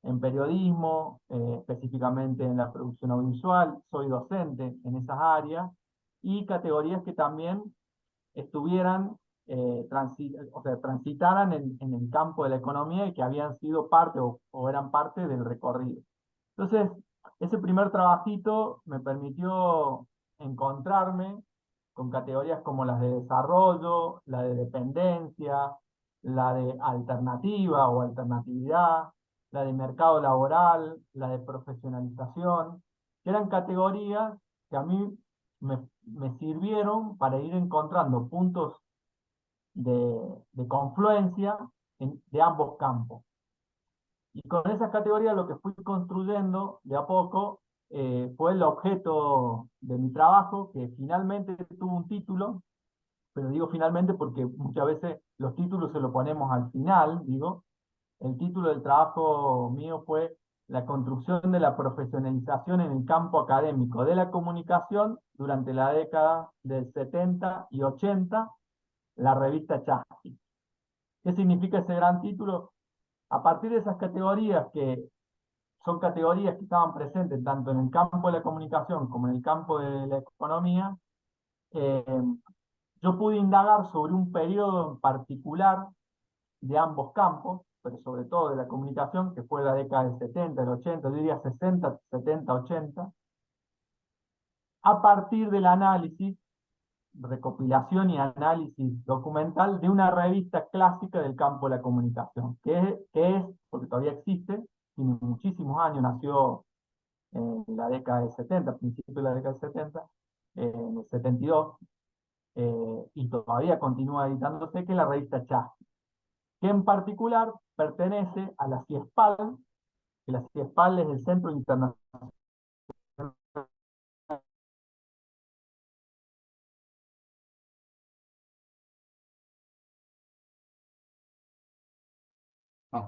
en periodismo, específicamente en la producción audiovisual, soy docente en esas áreas, y categorías que también estuvieran transitaran en el campo de la economía y que habían sido parte o eran parte del recorrido. Entonces, ese primer trabajito me permitió encontrarme con categorías como las de desarrollo, la de dependencia, la de alternativa o alternatividad, la de mercado laboral, la de profesionalización, que eran categorías que a mí me sirvieron para ir encontrando puntos de confluencia de ambos campos. Y con esas categorías lo que fui construyendo de a poco fue el objeto de mi trabajo, que finalmente tuvo un título, pero digo finalmente porque muchas veces los títulos se los ponemos al final, digo. El título del trabajo mío fue La construcción de la profesionalización en el campo académico de la comunicación durante la década del 70 y 80, la revista Chasqui. ¿Qué significa ese gran título? A partir de esas categorías, que son categorías que estaban presentes tanto en el campo de la comunicación como en el campo de la economía, yo pude indagar sobre un periodo en particular de ambos campos, pero sobre todo de la comunicación, que fue la década del 70, del 80, yo diría 60, 70, 80, a partir del análisis, recopilación y análisis documental de una revista clásica del campo de la comunicación, que es porque todavía existe, tiene muchísimos años, nació en la década del 70, principio de la década del 70, en el 72, y todavía continúa editándose, que es la revista Chasqui, que en particular pertenece a la CIESPAL, que la CIESPAL es el Centro Internacional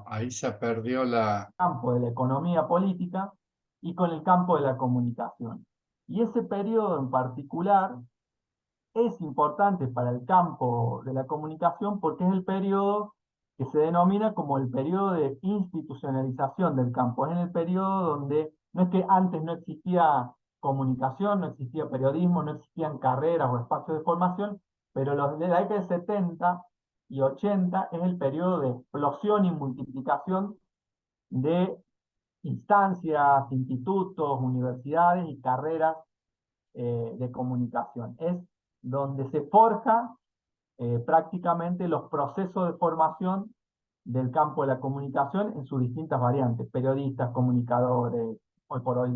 Ahí se perdió la... campo de la economía política y con el campo de la comunicación. Y ese periodo en particular es importante para el campo de la comunicación porque es el periodo que se denomina como el periodo de institucionalización del campo. Es en el periodo donde no es que antes no existía comunicación, no existía periodismo, no existían carreras o espacios de formación, pero los de la década de 70 y 80 es el periodo de explosión y multiplicación de instancias, institutos, universidades y carreras de comunicación. Es donde se forja prácticamente los procesos de formación del campo de la comunicación en sus distintas variantes, periodistas, comunicadores, hoy por hoy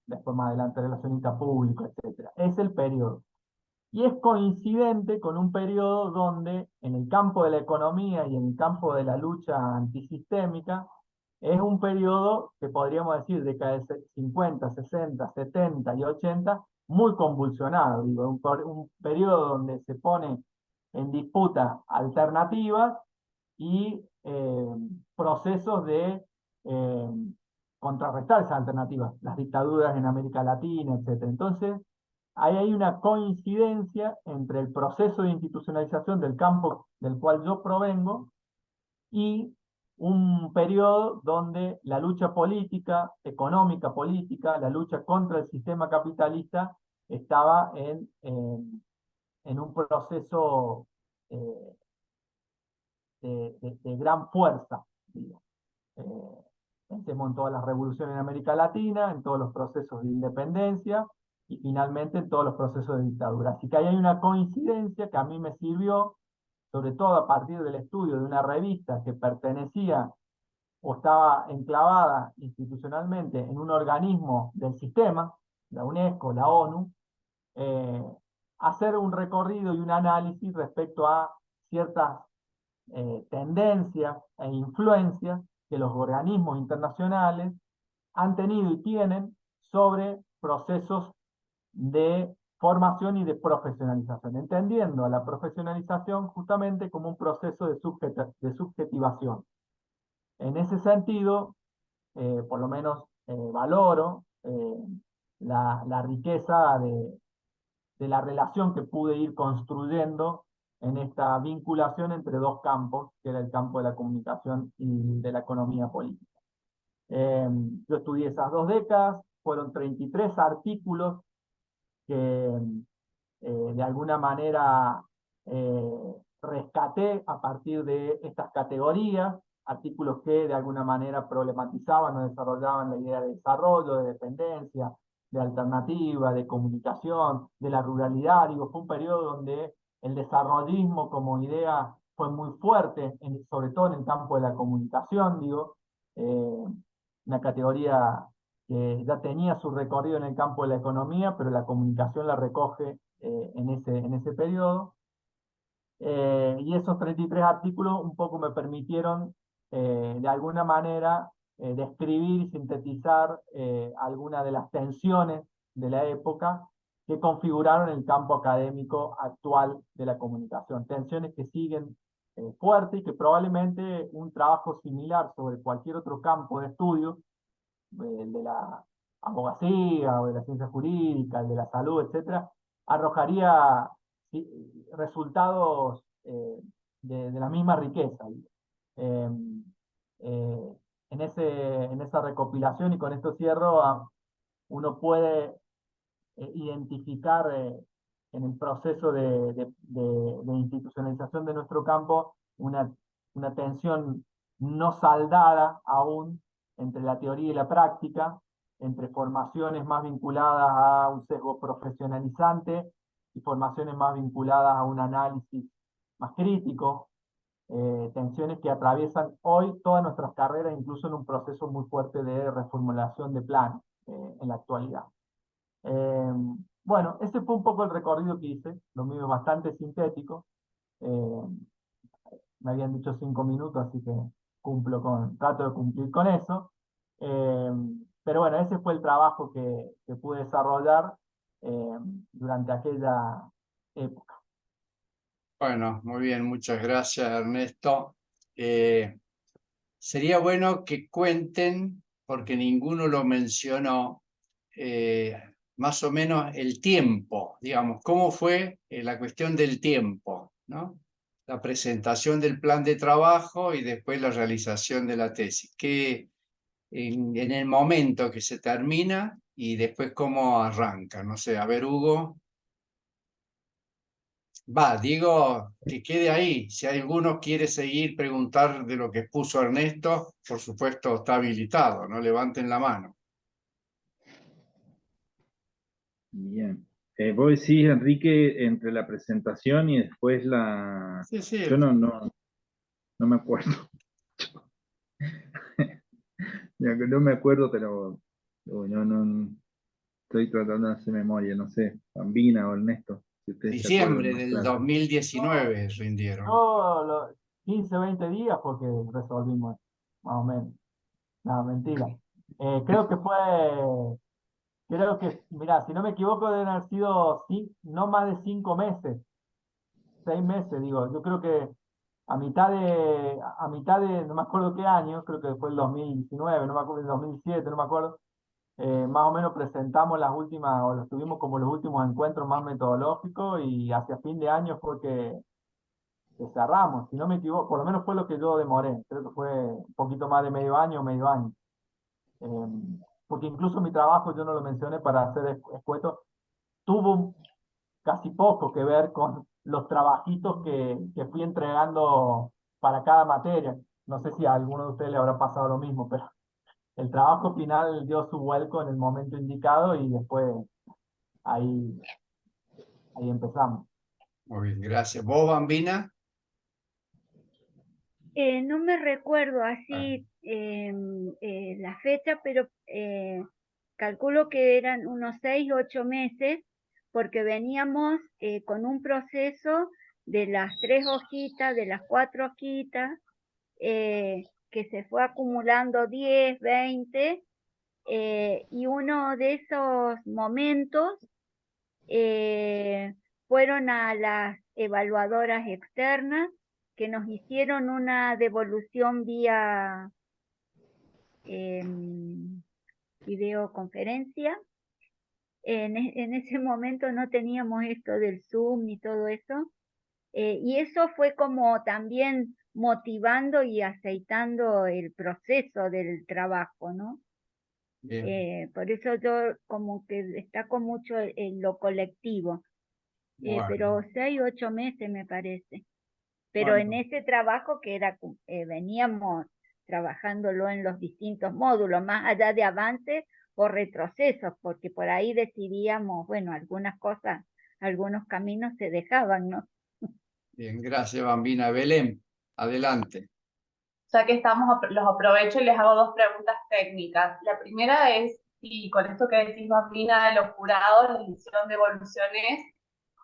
después más adelante relacionista público, etc. Es el periodo. Y es coincidente con un periodo donde en el campo de la economía y en el campo de la lucha antisistémica, es un periodo que podríamos decir de 50, 60, 70 y 80, muy convulsionado, digo, un periodo donde se pone en disputa alternativas y procesos de contrarrestar esas alternativas, las dictaduras en América Latina, etc. Entonces, ahí hay una coincidencia entre el proceso de institucionalización del campo del cual yo provengo y un periodo donde la lucha política, económica política, la lucha contra el sistema capitalista estaba en un proceso de gran fuerza. Pensemos en todas las revoluciones en América Latina, en todos los procesos de independencia y finalmente en todos los procesos de dictadura. Así que ahí hay una coincidencia que a mí me sirvió, sobre todo a partir del estudio de una revista que pertenecía o estaba enclavada institucionalmente en un organismo del sistema, la UNESCO, la ONU, hacer un recorrido y un análisis respecto a ciertas tendencias e influencias que los organismos internacionales han tenido y tienen sobre procesos de formación y de profesionalización, entendiendo a la profesionalización justamente como un proceso de subjetivación. En ese sentido, por lo menos valoro la riqueza de la relación que pude ir construyendo en esta vinculación entre dos campos, que era el campo de la comunicación y de la economía política. Yo estudié esas 2 décadas, fueron 33 artículos que de alguna manera rescaté a partir de estas categorías, artículos que de alguna manera problematizaban o desarrollaban la idea de desarrollo, de dependencia, de alternativa, de comunicación, de la ruralidad. Digo, fue un periodo donde el desarrollismo como idea fue muy fuerte, sobre todo en el campo de la comunicación, digo, una categoría que ya tenía su recorrido en el campo de la economía, pero la comunicación la recoge en ese periodo. Y esos 33 artículos un poco me permitieron, de alguna manera, describir y sintetizar algunas de las tensiones de la época que configuraron el campo académico actual de la comunicación. Tensiones que siguen fuertes y que probablemente un trabajo similar sobre cualquier otro campo de estudio, el de la abogacía o de la ciencia jurídica, el de la salud, etcétera, arrojaría resultados de la misma riqueza. Eh, en esa recopilación, y con esto cierro, uno puede identificar en el proceso de institucionalización de nuestro campo una tensión no saldada aún entre la teoría y la práctica, entre formaciones más vinculadas a un sesgo profesionalizante y formaciones más vinculadas a un análisis más crítico, tensiones que atraviesan hoy todas nuestras carreras, incluso en un proceso muy fuerte de reformulación de planes en la actualidad. Bueno, ese fue un poco el recorrido que hice, lo mío es bastante sintético. Me habían dicho 5 minutos, así que trato de cumplir con eso. Pero bueno, ese fue el trabajo que pude desarrollar durante aquella época. Bueno, muy bien, muchas gracias, Ernesto. Sería bueno que cuenten, porque ninguno lo mencionó, más o menos el tiempo, digamos, cómo fue la cuestión del tiempo, ¿no? La presentación del plan de trabajo y después la realización de la tesis. Que en el momento que se termina y después cómo arranca. No sé, a ver, Hugo. Digo que quede ahí. Si alguno quiere seguir preguntar de lo que puso Ernesto, por supuesto está habilitado, no levanten la mano. Bien. Vos decís, Enrique, entre la presentación y después la... Sí, sí. Yo no me acuerdo. No me acuerdo, pero no, estoy tratando de hacer memoria, no sé, Bambina o Ernesto, si ustedes se acuerdan Diciembre más del claro. 2019 rindieron. No, los 15, 20 días porque resolvimos, más o menos. No, mentira. Creo que, mirá, si no me equivoco, deben haber sido no más de 5 meses, 6 meses, digo. Yo creo que a mitad de, no me acuerdo qué año, creo que fue el 2019, no me acuerdo, el 2017, no me acuerdo, más o menos presentamos las últimas, o los tuvimos como los últimos encuentros más metodológicos, y hacia fin de año fue que cerramos, si no me equivoco, por lo menos fue lo que yo demoré, creo que fue un poquito más de medio año, medio año. Porque incluso mi trabajo, yo no lo mencioné para hacer escueto, tuvo casi poco que ver con los trabajitos que fui entregando para cada materia. No sé si a alguno de ustedes le habrá pasado lo mismo, pero el trabajo final dio su vuelco en el momento indicado y después ahí empezamos. Muy bien, gracias. ¿Vos, Bambina? No me recuerdo así la fecha, pero calculo que eran unos 6, 8 meses, porque veníamos con un proceso de las 3 hojitas, de las 4 hojitas, que se fue acumulando 10, 20, y uno de esos momentos fueron a las evaluadoras externas que nos hicieron una devolución vía videoconferencia. En ese momento no teníamos esto del Zoom ni todo eso, y eso fue como también motivando y aceitando el proceso del trabajo, ¿no? Por eso yo como que destaco mucho en lo colectivo, Bueno. pero 6, 8 meses me parece. pero en Bueno. ese trabajo que era, veníamos trabajándolo en los distintos módulos, más allá de avances o retrocesos, porque por ahí decidíamos, bueno, algunas cosas, algunos caminos se dejaban, ¿no? Bien, gracias, Bambina. Belén, adelante. Ya que estamos, los aprovecho y les hago dos preguntas técnicas. La primera es si con esto que decís, Bambina, de los jurados, la hicieron devoluciones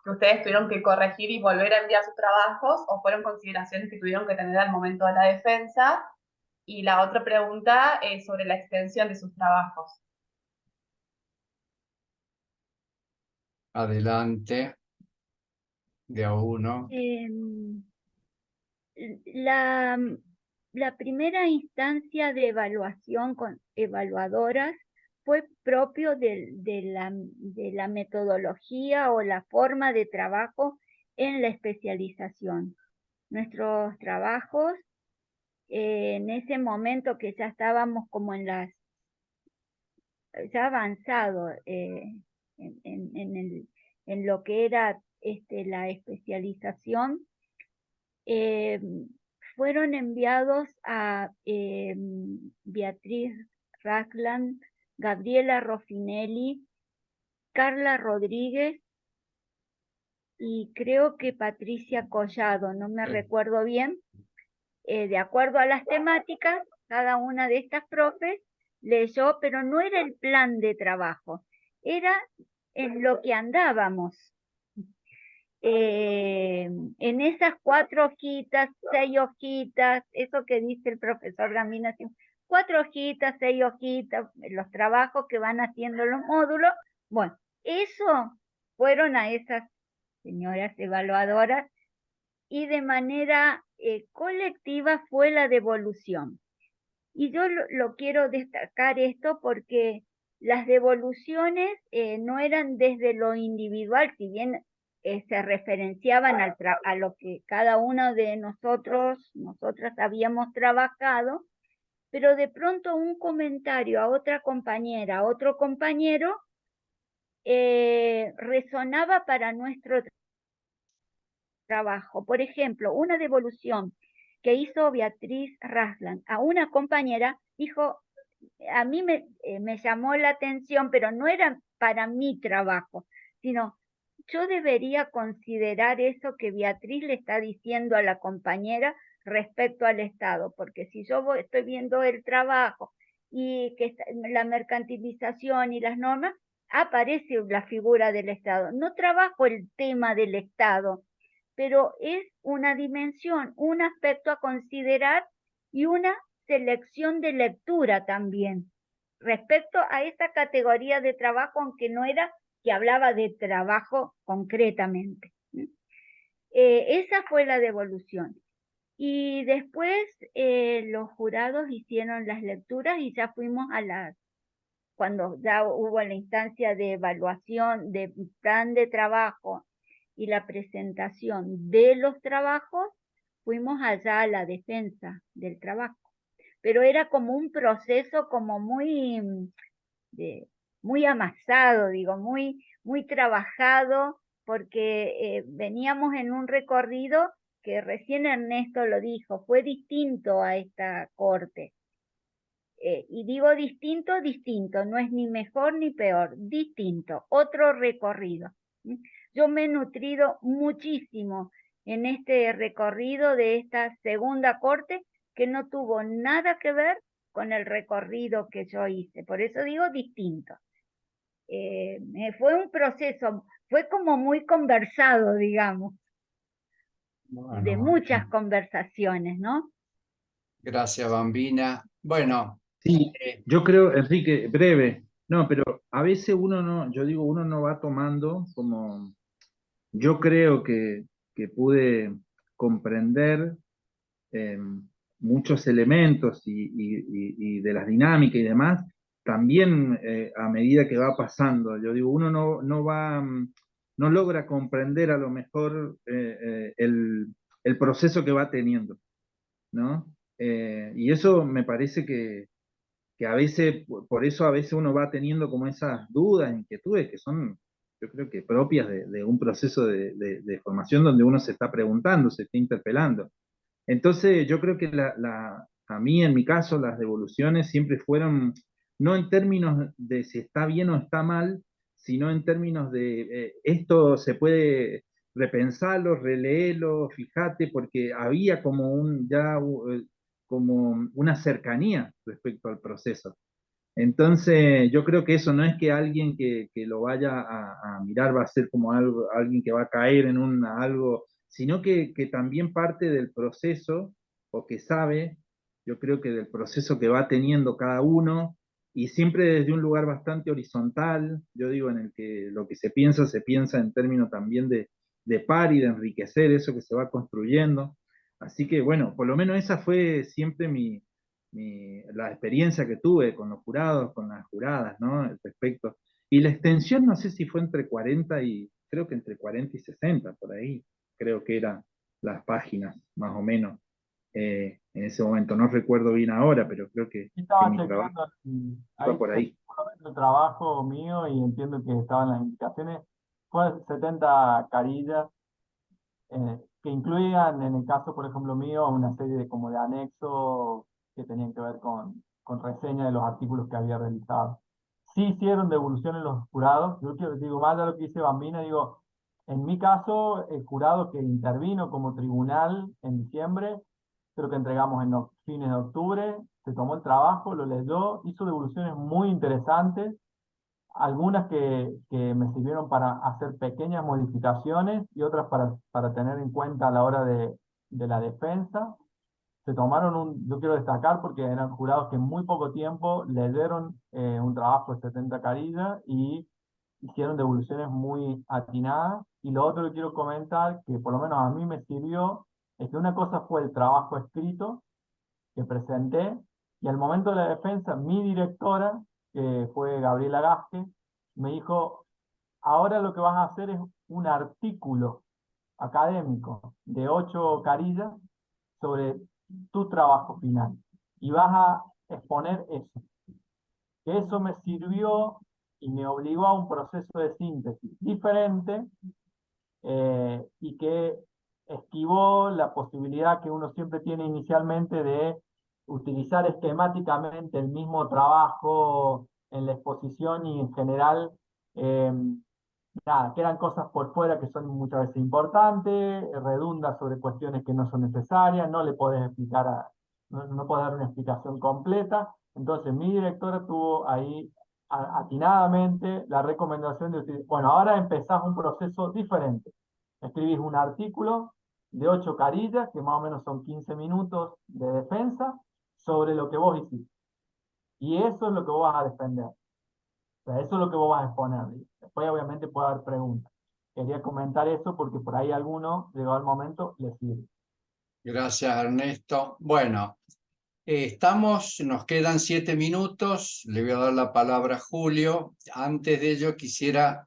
que ustedes tuvieron que corregir y volver a enviar sus trabajos, o fueron consideraciones que tuvieron que tener al momento de la defensa. Y la otra pregunta es sobre la extensión de sus trabajos. Adelante. De a uno. La, la primera instancia de evaluación con evaluadoras fue propio de la metodología o la forma de trabajo en la especialización. Nuestros trabajos, en ese momento que ya estábamos como ya avanzado en lo que era la especialización, fueron enviados a Beatriz Ragland, Gabriela Roffinelli, Carla Rodríguez y creo que Patricia Collado, no me recuerdo bien. De acuerdo a las temáticas, cada una de estas profes leyó, pero no era el plan de trabajo, era en lo que andábamos. En esas 4 hojitas, 6 hojitas, eso que dice el profesor Gambina, 4 hojitas, 6 hojitas, los trabajos que van haciendo los módulos, bueno, eso fueron a esas señoras evaluadoras y de manera colectiva fue la devolución. Y yo lo quiero destacar esto porque las devoluciones no eran desde lo individual, si bien se referenciaban a lo que cada uno de nosotras habíamos trabajado, pero de pronto un comentario a otra compañera, a otro compañero, resonaba para nuestro trabajo. Por ejemplo, una devolución que hizo Beatriz Rasland a una compañera, dijo, a mí me llamó la atención, pero no era para mi trabajo, sino yo debería considerar eso que Beatriz le está diciendo a la compañera respecto al Estado, porque si yo estoy viendo el trabajo y que la mercantilización y las normas, aparece la figura del Estado. No trabajo el tema del Estado, pero es una dimensión, un aspecto a considerar y una selección de lectura también respecto a esa categoría de trabajo, aunque no era que hablaba de trabajo concretamente. Esa fue la devolución. Y después los jurados hicieron las lecturas y ya fuimos cuando ya hubo la instancia de evaluación de plan de trabajo y la presentación de los trabajos, fuimos allá a la defensa del trabajo. Pero era como un proceso como muy amasado, digo, muy trabajado, porque veníamos en un recorrido que recién Ernesto lo dijo, fue distinto a esta corte. Y digo distinto, no es ni mejor ni peor, distinto, otro recorrido. Yo me he nutrido muchísimo en este recorrido de esta segunda corte que no tuvo nada que ver con el recorrido que yo hice, por eso digo distinto. Fue un proceso, fue como muy conversado, digamos, Bueno, de muchas conversaciones, ¿no? gracias, Bambina. Bueno, Sí, yo creo, Enrique, breve, no, pero a veces uno no, yo digo, uno no va tomando como, yo creo que pude comprender muchos elementos y de las dinámicas y demás, también a medida que va pasando, yo digo, uno no va, no logra comprender a lo mejor el proceso que va teniendo, ¿no? Y eso me parece que a veces, por eso a veces uno va teniendo como esas dudas, inquietudes que son yo creo que propias de un proceso de formación donde uno se está preguntando, se está interpelando. Entonces, yo creo que a mí, en mi caso, las devoluciones siempre fueron, no en términos de si está bien o está mal, sino en términos de esto se puede repensarlo, releerlo, fíjate, porque había como como una cercanía respecto al proceso. Entonces, yo creo que eso no es que alguien que lo vaya a mirar va a ser como algo, alguien que va a caer en algo, sino que también parte del proceso, o que sabe, yo creo que del proceso que va teniendo cada uno, y siempre desde un lugar bastante horizontal, yo digo, en el que lo que se piensa en términos también de par y de enriquecer eso que se va construyendo. Así que, bueno, por lo menos esa fue siempre la experiencia que tuve con los jurados, con las juradas, ¿no? Al respecto. Y la extensión, no sé si fue entre 40 y, creo que entre 40 y 60, por ahí, creo que eran las páginas, más o menos, en ese momento. No recuerdo bien ahora, pero creo que Estaba mi trabajo chequeando, y va ahí por ahí. el trabajo mío y entiendo que estaban las indicaciones, fue 70 carillas, que incluían, en el caso, por ejemplo, mío, una serie de como de anexos que tenían que ver con reseña de los artículos que había realizado. Sí hicieron devoluciones los jurados. Yo digo, más de lo que dice Bambina, digo, en mi caso, el jurado que intervino como tribunal en diciembre, creo que entregamos en fines de octubre, se tomó el trabajo, lo leyó, hizo devoluciones muy interesantes, algunas que me sirvieron para hacer pequeñas modificaciones y otras para tener en cuenta a la hora de la defensa. Se tomaron yo quiero destacar porque eran jurados que en muy poco tiempo leyeron un trabajo de 70 carillas y hicieron devoluciones muy atinadas. Y lo otro que quiero comentar, que por lo menos a mí me sirvió, es que una cosa fue el trabajo escrito que presenté, y al momento de la defensa, mi directora, que fue Gabriela Gasque, me dijo, ahora lo que vas a hacer es un artículo académico de 8 carillas sobre tu trabajo final, y vas a exponer eso. Que eso me sirvió y me obligó a un proceso de síntesis diferente, y que esquivó la posibilidad que uno siempre tiene inicialmente de utilizar esquemáticamente el mismo trabajo en la exposición y en general, eh, nada, quedan cosas por fuera que son muchas veces importantes, redunda sobre cuestiones que no son necesarias, no le podés explicar, no podés dar una explicación completa. Entonces mi directora tuvo ahí atinadamente la recomendación de utilizar, bueno, ahora empezás un proceso diferente. Escribís un artículo de 8 carillas, que más o menos son 15 minutos de defensa, sobre lo que vos hiciste. Y eso es lo que vos vas a defender. O sea, eso es lo que vos vas a exponer. Después obviamente puede haber preguntas. Quería comentar eso porque por ahí a alguno, llegado el momento, le sirve. Gracias, Ernesto. Bueno, nos quedan 7 minutos. Le voy a dar la palabra a Julio. Antes de ello, quisiera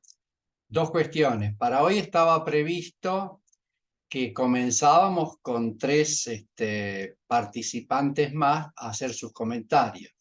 2 cuestiones. Para hoy estaba previsto que comenzábamos con 3 participantes más a hacer sus comentarios.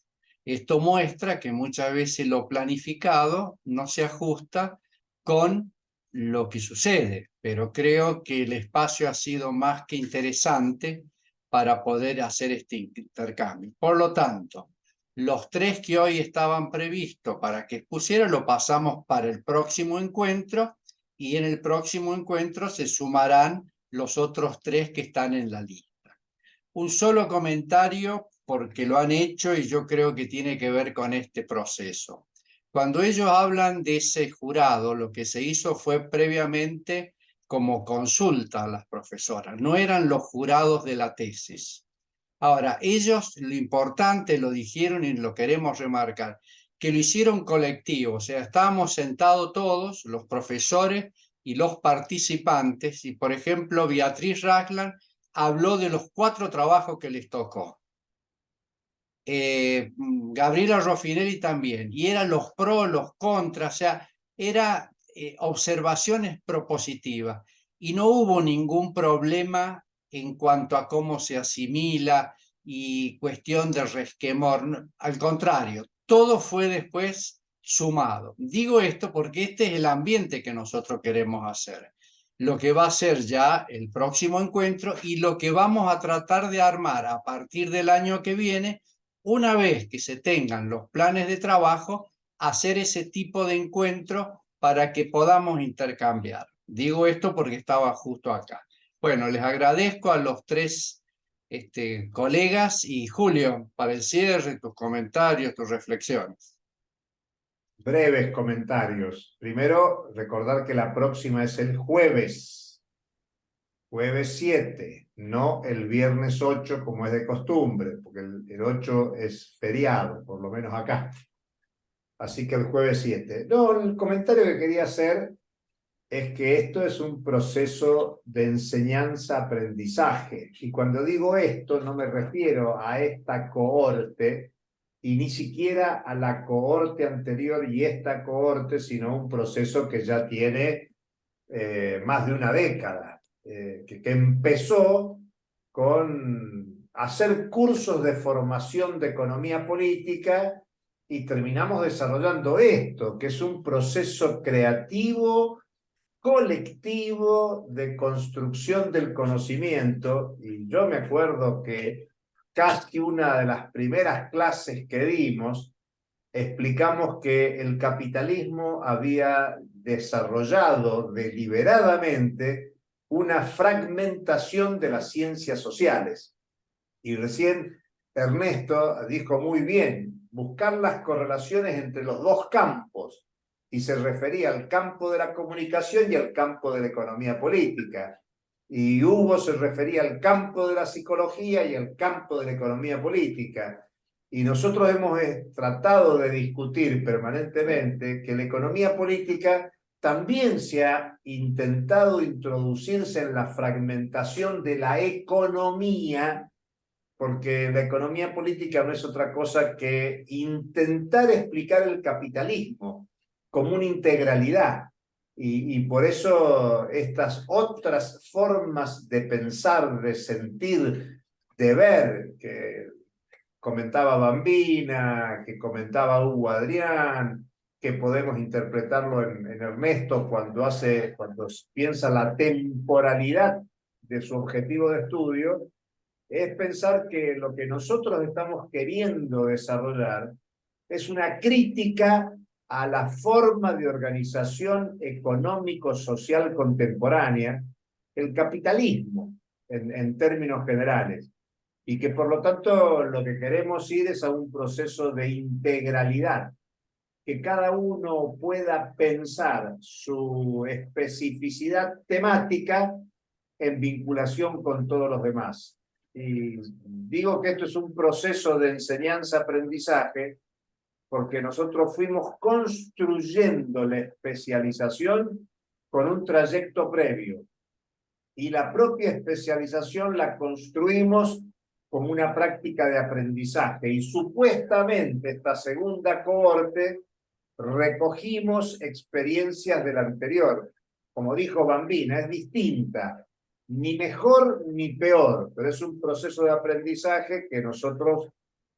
Esto muestra que muchas veces lo planificado no se ajusta con lo que sucede, pero creo que el espacio ha sido más que interesante para poder hacer este intercambio. Por lo tanto, los 3 que hoy estaban previstos para que expusieran lo pasamos para el próximo encuentro, y en el próximo encuentro se sumarán los otros 3 que están en la lista. Un solo comentario, porque lo han hecho y yo creo que tiene que ver con este proceso. Cuando ellos hablan de ese jurado, lo que se hizo fue previamente como consulta a las profesoras, no eran los jurados de la tesis. Ahora, ellos lo importante lo dijeron y lo queremos remarcar, que lo hicieron colectivo, o sea, estábamos sentados todos, los profesores y los participantes, y por ejemplo, Beatriz Ragland habló de los 4 trabajos que les tocó. Gabriela Roffinelli también, y eran los pros, los contras, o sea, eran observaciones propositivas, y no hubo ningún problema en cuanto a cómo se asimila y cuestión de resquemor. Al contrario, todo fue después sumado. Digo esto porque este es el ambiente que nosotros queremos hacer, lo que va a ser ya el próximo encuentro y lo que vamos a tratar de armar a partir del año que viene, una vez que se tengan los planes de trabajo, hacer ese tipo de encuentro para que podamos intercambiar. Digo esto porque estaba justo acá. Bueno, les agradezco a los tres colegas y Julio, para el cierre, tus comentarios, tus reflexiones. Breves comentarios. Primero, recordar que la próxima es el jueves 7, no el viernes 8 como es de costumbre, porque el 8 es feriado, por lo menos acá. Así que el jueves 7. No, el comentario que quería hacer es que esto es un proceso de enseñanza-aprendizaje. Y cuando digo esto, no me refiero a esta cohorte, y ni siquiera a la cohorte anterior y esta cohorte, sino un proceso que ya tiene más de una década, que empezó con hacer cursos de formación de economía política y terminamos desarrollando esto, que es un proceso creativo, colectivo de construcción del conocimiento. Y yo me acuerdo que casi una de las primeras clases que dimos, explicamos que el capitalismo había desarrollado deliberadamente una fragmentación de las ciencias sociales. Y recién Ernesto dijo muy bien, buscar las correlaciones entre los dos campos, y se refería al campo de la comunicación y al campo de la economía política. Y Hugo se refería al campo de la psicología y al campo de la economía política. Y nosotros hemos tratado de discutir permanentemente que la economía política también se ha intentado introducirse en la fragmentación de la economía, porque la economía política no es otra cosa que intentar explicar el capitalismo como una integralidad. Y por eso estas otras formas de pensar, de sentir, de ver, que comentaba Bambina, que comentaba Hugo Adrián, que podemos interpretarlo en Ernesto cuando piensa la temporalidad de su objetivo de estudio, es pensar que lo que nosotros estamos queriendo desarrollar es una crítica a la forma de organización económico-social contemporánea, el capitalismo, en términos generales, y que por lo tanto lo que queremos ir es a un proceso de integralidad, que cada uno pueda pensar su especificidad temática en vinculación con todos los demás. Y digo que esto es un proceso de enseñanza-aprendizaje porque nosotros fuimos construyendo la especialización con un trayecto previo. Y la propia especialización la construimos como una práctica de aprendizaje. Y supuestamente esta segunda cohorte recogimos experiencias de la anterior. Como dijo Bambina, es distinta. Ni mejor ni peor, pero es un proceso de aprendizaje que nosotros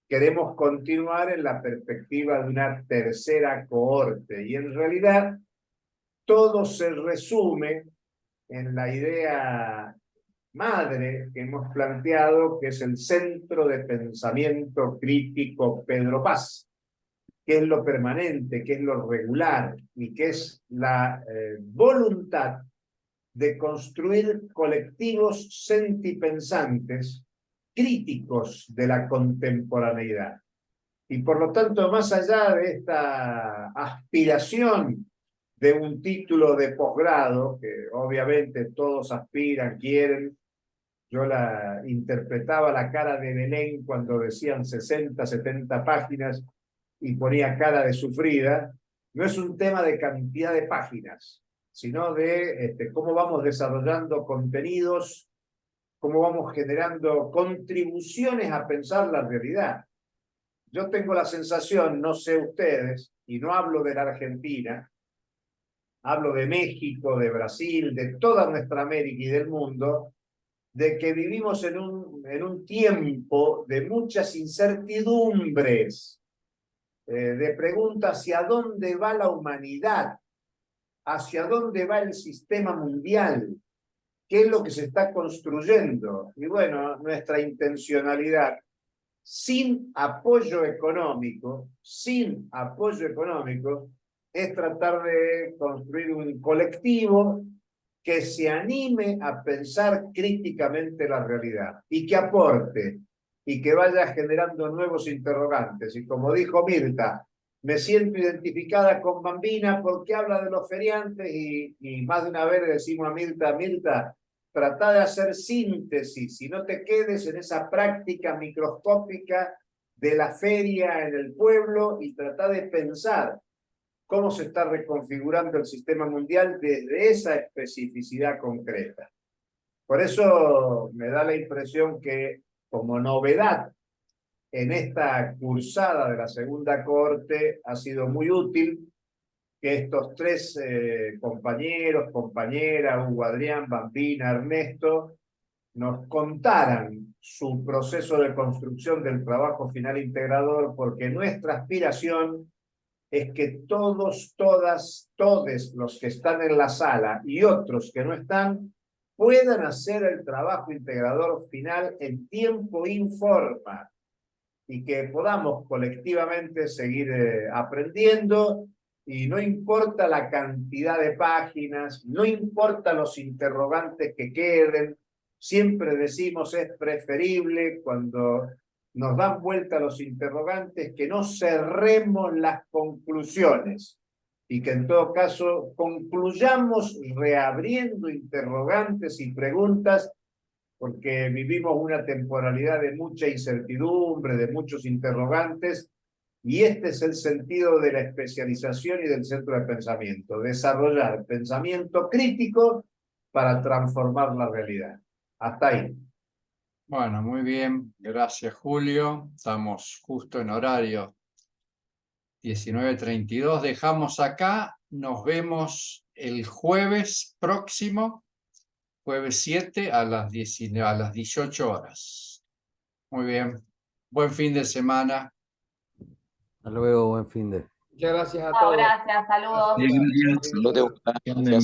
queremos continuar en la perspectiva de una tercera cohorte. Y en realidad todo se resume en la idea madre que hemos planteado, que es el Centro de Pensamiento Crítico Pedro Paz, que es lo permanente, que es lo regular y que es la voluntad de construir colectivos sentipensantes críticos de la contemporaneidad. Y por lo tanto, más allá de esta aspiración de un título de posgrado, que obviamente todos aspiran, quieren, yo la interpretaba la cara de Belén cuando decían 60, 70 páginas y ponía cara de sufrida, no es un tema de cantidad de páginas, sino de cómo vamos desarrollando contenidos, cómo vamos generando contribuciones a pensar la realidad. Yo tengo la sensación, no sé ustedes, y no hablo de la Argentina, hablo de México, de Brasil, de toda nuestra América y del mundo, de que vivimos en un tiempo de muchas incertidumbres, de pregunta hacia dónde va la humanidad, hacia dónde va el sistema mundial, qué es lo que se está construyendo. Y bueno, nuestra intencionalidad, sin apoyo económico, es tratar de construir un colectivo que se anime a pensar críticamente la realidad y que aporte y que vaya generando nuevos interrogantes. Y como dijo Mirta, me siento identificada con Bambina porque habla de los feriantes y más de una vez le decimos a Mirta, trata de hacer síntesis y no te quedes en esa práctica microscópica de la feria en el pueblo y trata de pensar cómo se está reconfigurando el sistema mundial desde esa especificidad concreta. Por eso me da la impresión que, como novedad en esta cursada de la segunda corte, ha sido muy útil que estos tres compañeros, compañeras, Hugo Adrián, Bambina, Ernesto, nos contaran su proceso de construcción del trabajo final integrador, porque nuestra aspiración es que todos, todas, todes los que están en la sala y otros que no están, puedan hacer el trabajo integrador final en tiempo y forma, y que podamos colectivamente seguir aprendiendo, y no importa la cantidad de páginas, no importa los interrogantes que queden, siempre decimos es preferible cuando nos dan vuelta los interrogantes que no cerremos las conclusiones y que en todo caso concluyamos reabriendo interrogantes y preguntas, porque vivimos una temporalidad de mucha incertidumbre, de muchos interrogantes, y este es el sentido de la especialización y del centro de pensamiento, desarrollar pensamiento crítico para transformar la realidad. Hasta ahí. Bueno, muy bien. Gracias, Julio. Estamos justo en horario 19:32. Dejamos acá. Nos vemos el jueves próximo, jueves 7 a las 18 horas. Muy bien. Buen fin de semana. Hasta luego, buen fin de. Muchas gracias a Chao, todos. gracias, saludos. Gracias. Gracias.